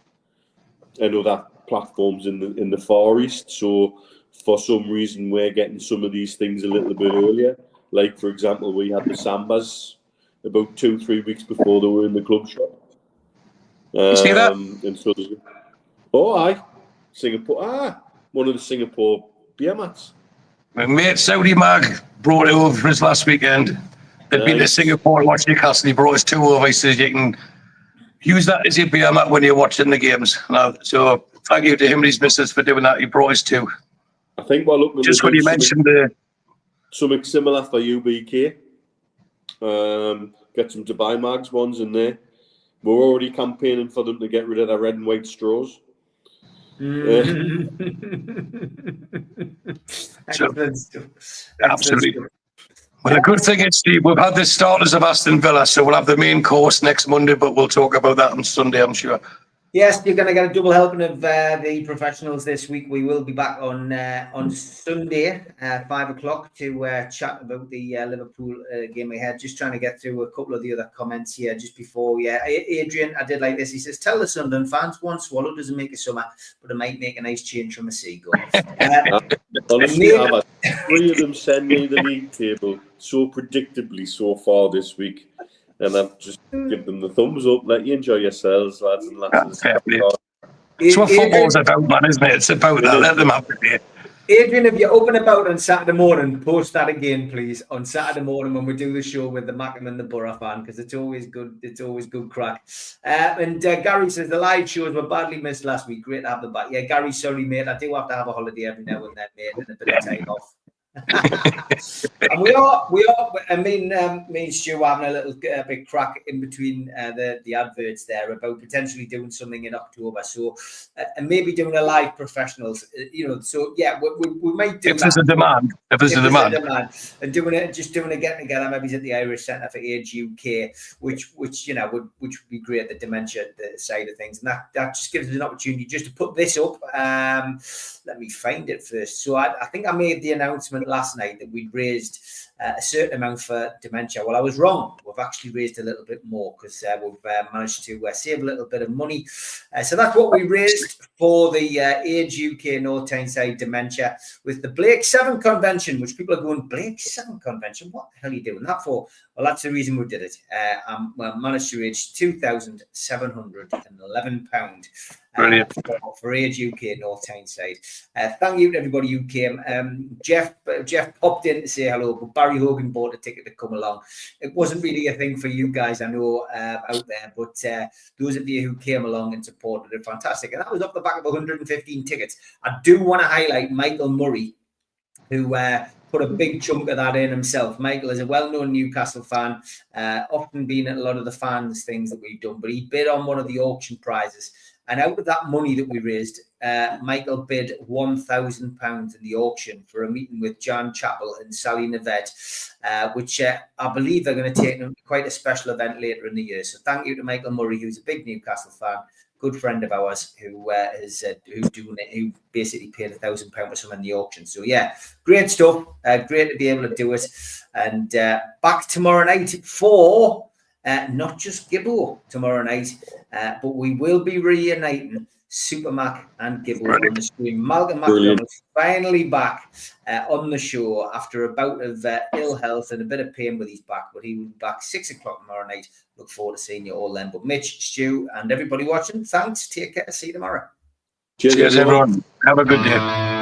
and other platforms in the Far East. So for some reason, we're getting some of these things a little bit earlier. Like, for example, we had the Sambas about 2-3 weeks before they were in the club shop. You see that? And so Singapore. One of the Singapore beer mats. My mate Saudi Mag brought it over for us last weekend. They'd been to Singapore and watched Newcastle. He brought us 2 over. He says you can use that as your beer mat when you're watching the games. So thank you to him and his missus for doing that. He brought us 2. I think we're looking just when you mentioned something similar for UBK. Get some Dubai Mags ones in there. We're already campaigning for them to get rid of their red and white straws. Absolutely. Well, the good thing is, Steve, we've had the starters of Aston Villa, so we'll have the main course next Monday, but we'll talk about that on Sunday, I'm sure. Yes, you're going to get a double helping of the professionals this week. We will be back on Sunday at 5 o'clock to chat about the Liverpool game ahead. Just trying to get through a couple of the other comments here just before. Yeah, Adrian, I did like this. He says, tell the Sunderland fans one swallow doesn't make a summer, but it might make a nice change from a seagull. Honestly, I've had 3 of them send me the league table so predictably so far this week. And I've just give them the thumbs up. Let you enjoy yourselves, lads and lasses. It's what football's about, man, isn't it? It's about that. Let them have the day. Adrian, if you're up and about on Saturday morning, post that again, please, on Saturday morning when we do the show with the Mackham and the Borough fan, because it's always good. It's always good crack. And Gary says the live shows were badly missed last week. Great to have them back. Yeah, Gary, sorry, mate. I do have to have a holiday every now and then, mate, and a bit of time off. And we are. I mean, me and Stu are having a little big crack in between the adverts there about potentially doing something in October. So, and maybe doing a live professionals. So yeah, we might do. If there's a demand, and doing it, just doing a get together, maybe at the Irish Centre for Age UK, which would be great. The dementia side of things, and that just gives us an opportunity just to put this up. Let me find it first. So I think I made the announcement last night that we'd raised a certain amount for dementia. Well, I was wrong. We've actually raised a little bit more because we've managed to save a little bit of money. So that's what we raised for the Age UK North Tyneside dementia with the Blake 7 convention, which people are going, Blake 7 convention? What the hell are you doing that for? Well, that's the reason we did it. We managed to raise £2,711. Brilliant. For Age UK North Tyneside. Thank you to everybody who came. Jeff popped in to say hello, but Barry Hogan bought a ticket to come along. It wasn't really a thing for you guys, I know, out there, but those of you who came along and supported it, fantastic. And that was off the back of 115 tickets. I do want to highlight Michael Murray, who put a big chunk of that in himself. Michael is a well-known Newcastle fan, often been at a lot of the fans things that we've done, but he bid on one of the auction prizes. And out of that money that we raised, Michael bid £1,000 in the auction for a meeting with Jan Chappell and Sally Navette, which I believe they're going to take quite a special event later in the year. So thank you to Michael Murray, who's a big Newcastle fan, good friend of ours, who basically paid £1,000 for someone in the auction. So yeah, great stuff. Great to be able to do it. And back tomorrow night for not just Gibbo tomorrow night, but we will be reuniting Super Mac and Gibbo on the screen. Malcolm McDonald's finally back on the show after a bout of ill health and a bit of pain with his back, but he will be back 6 o'clock tomorrow night. Look forward to seeing you all then. But Mitch, Stu, and everybody watching, thanks. Take care. See you tomorrow. Cheers everyone. Have a good day.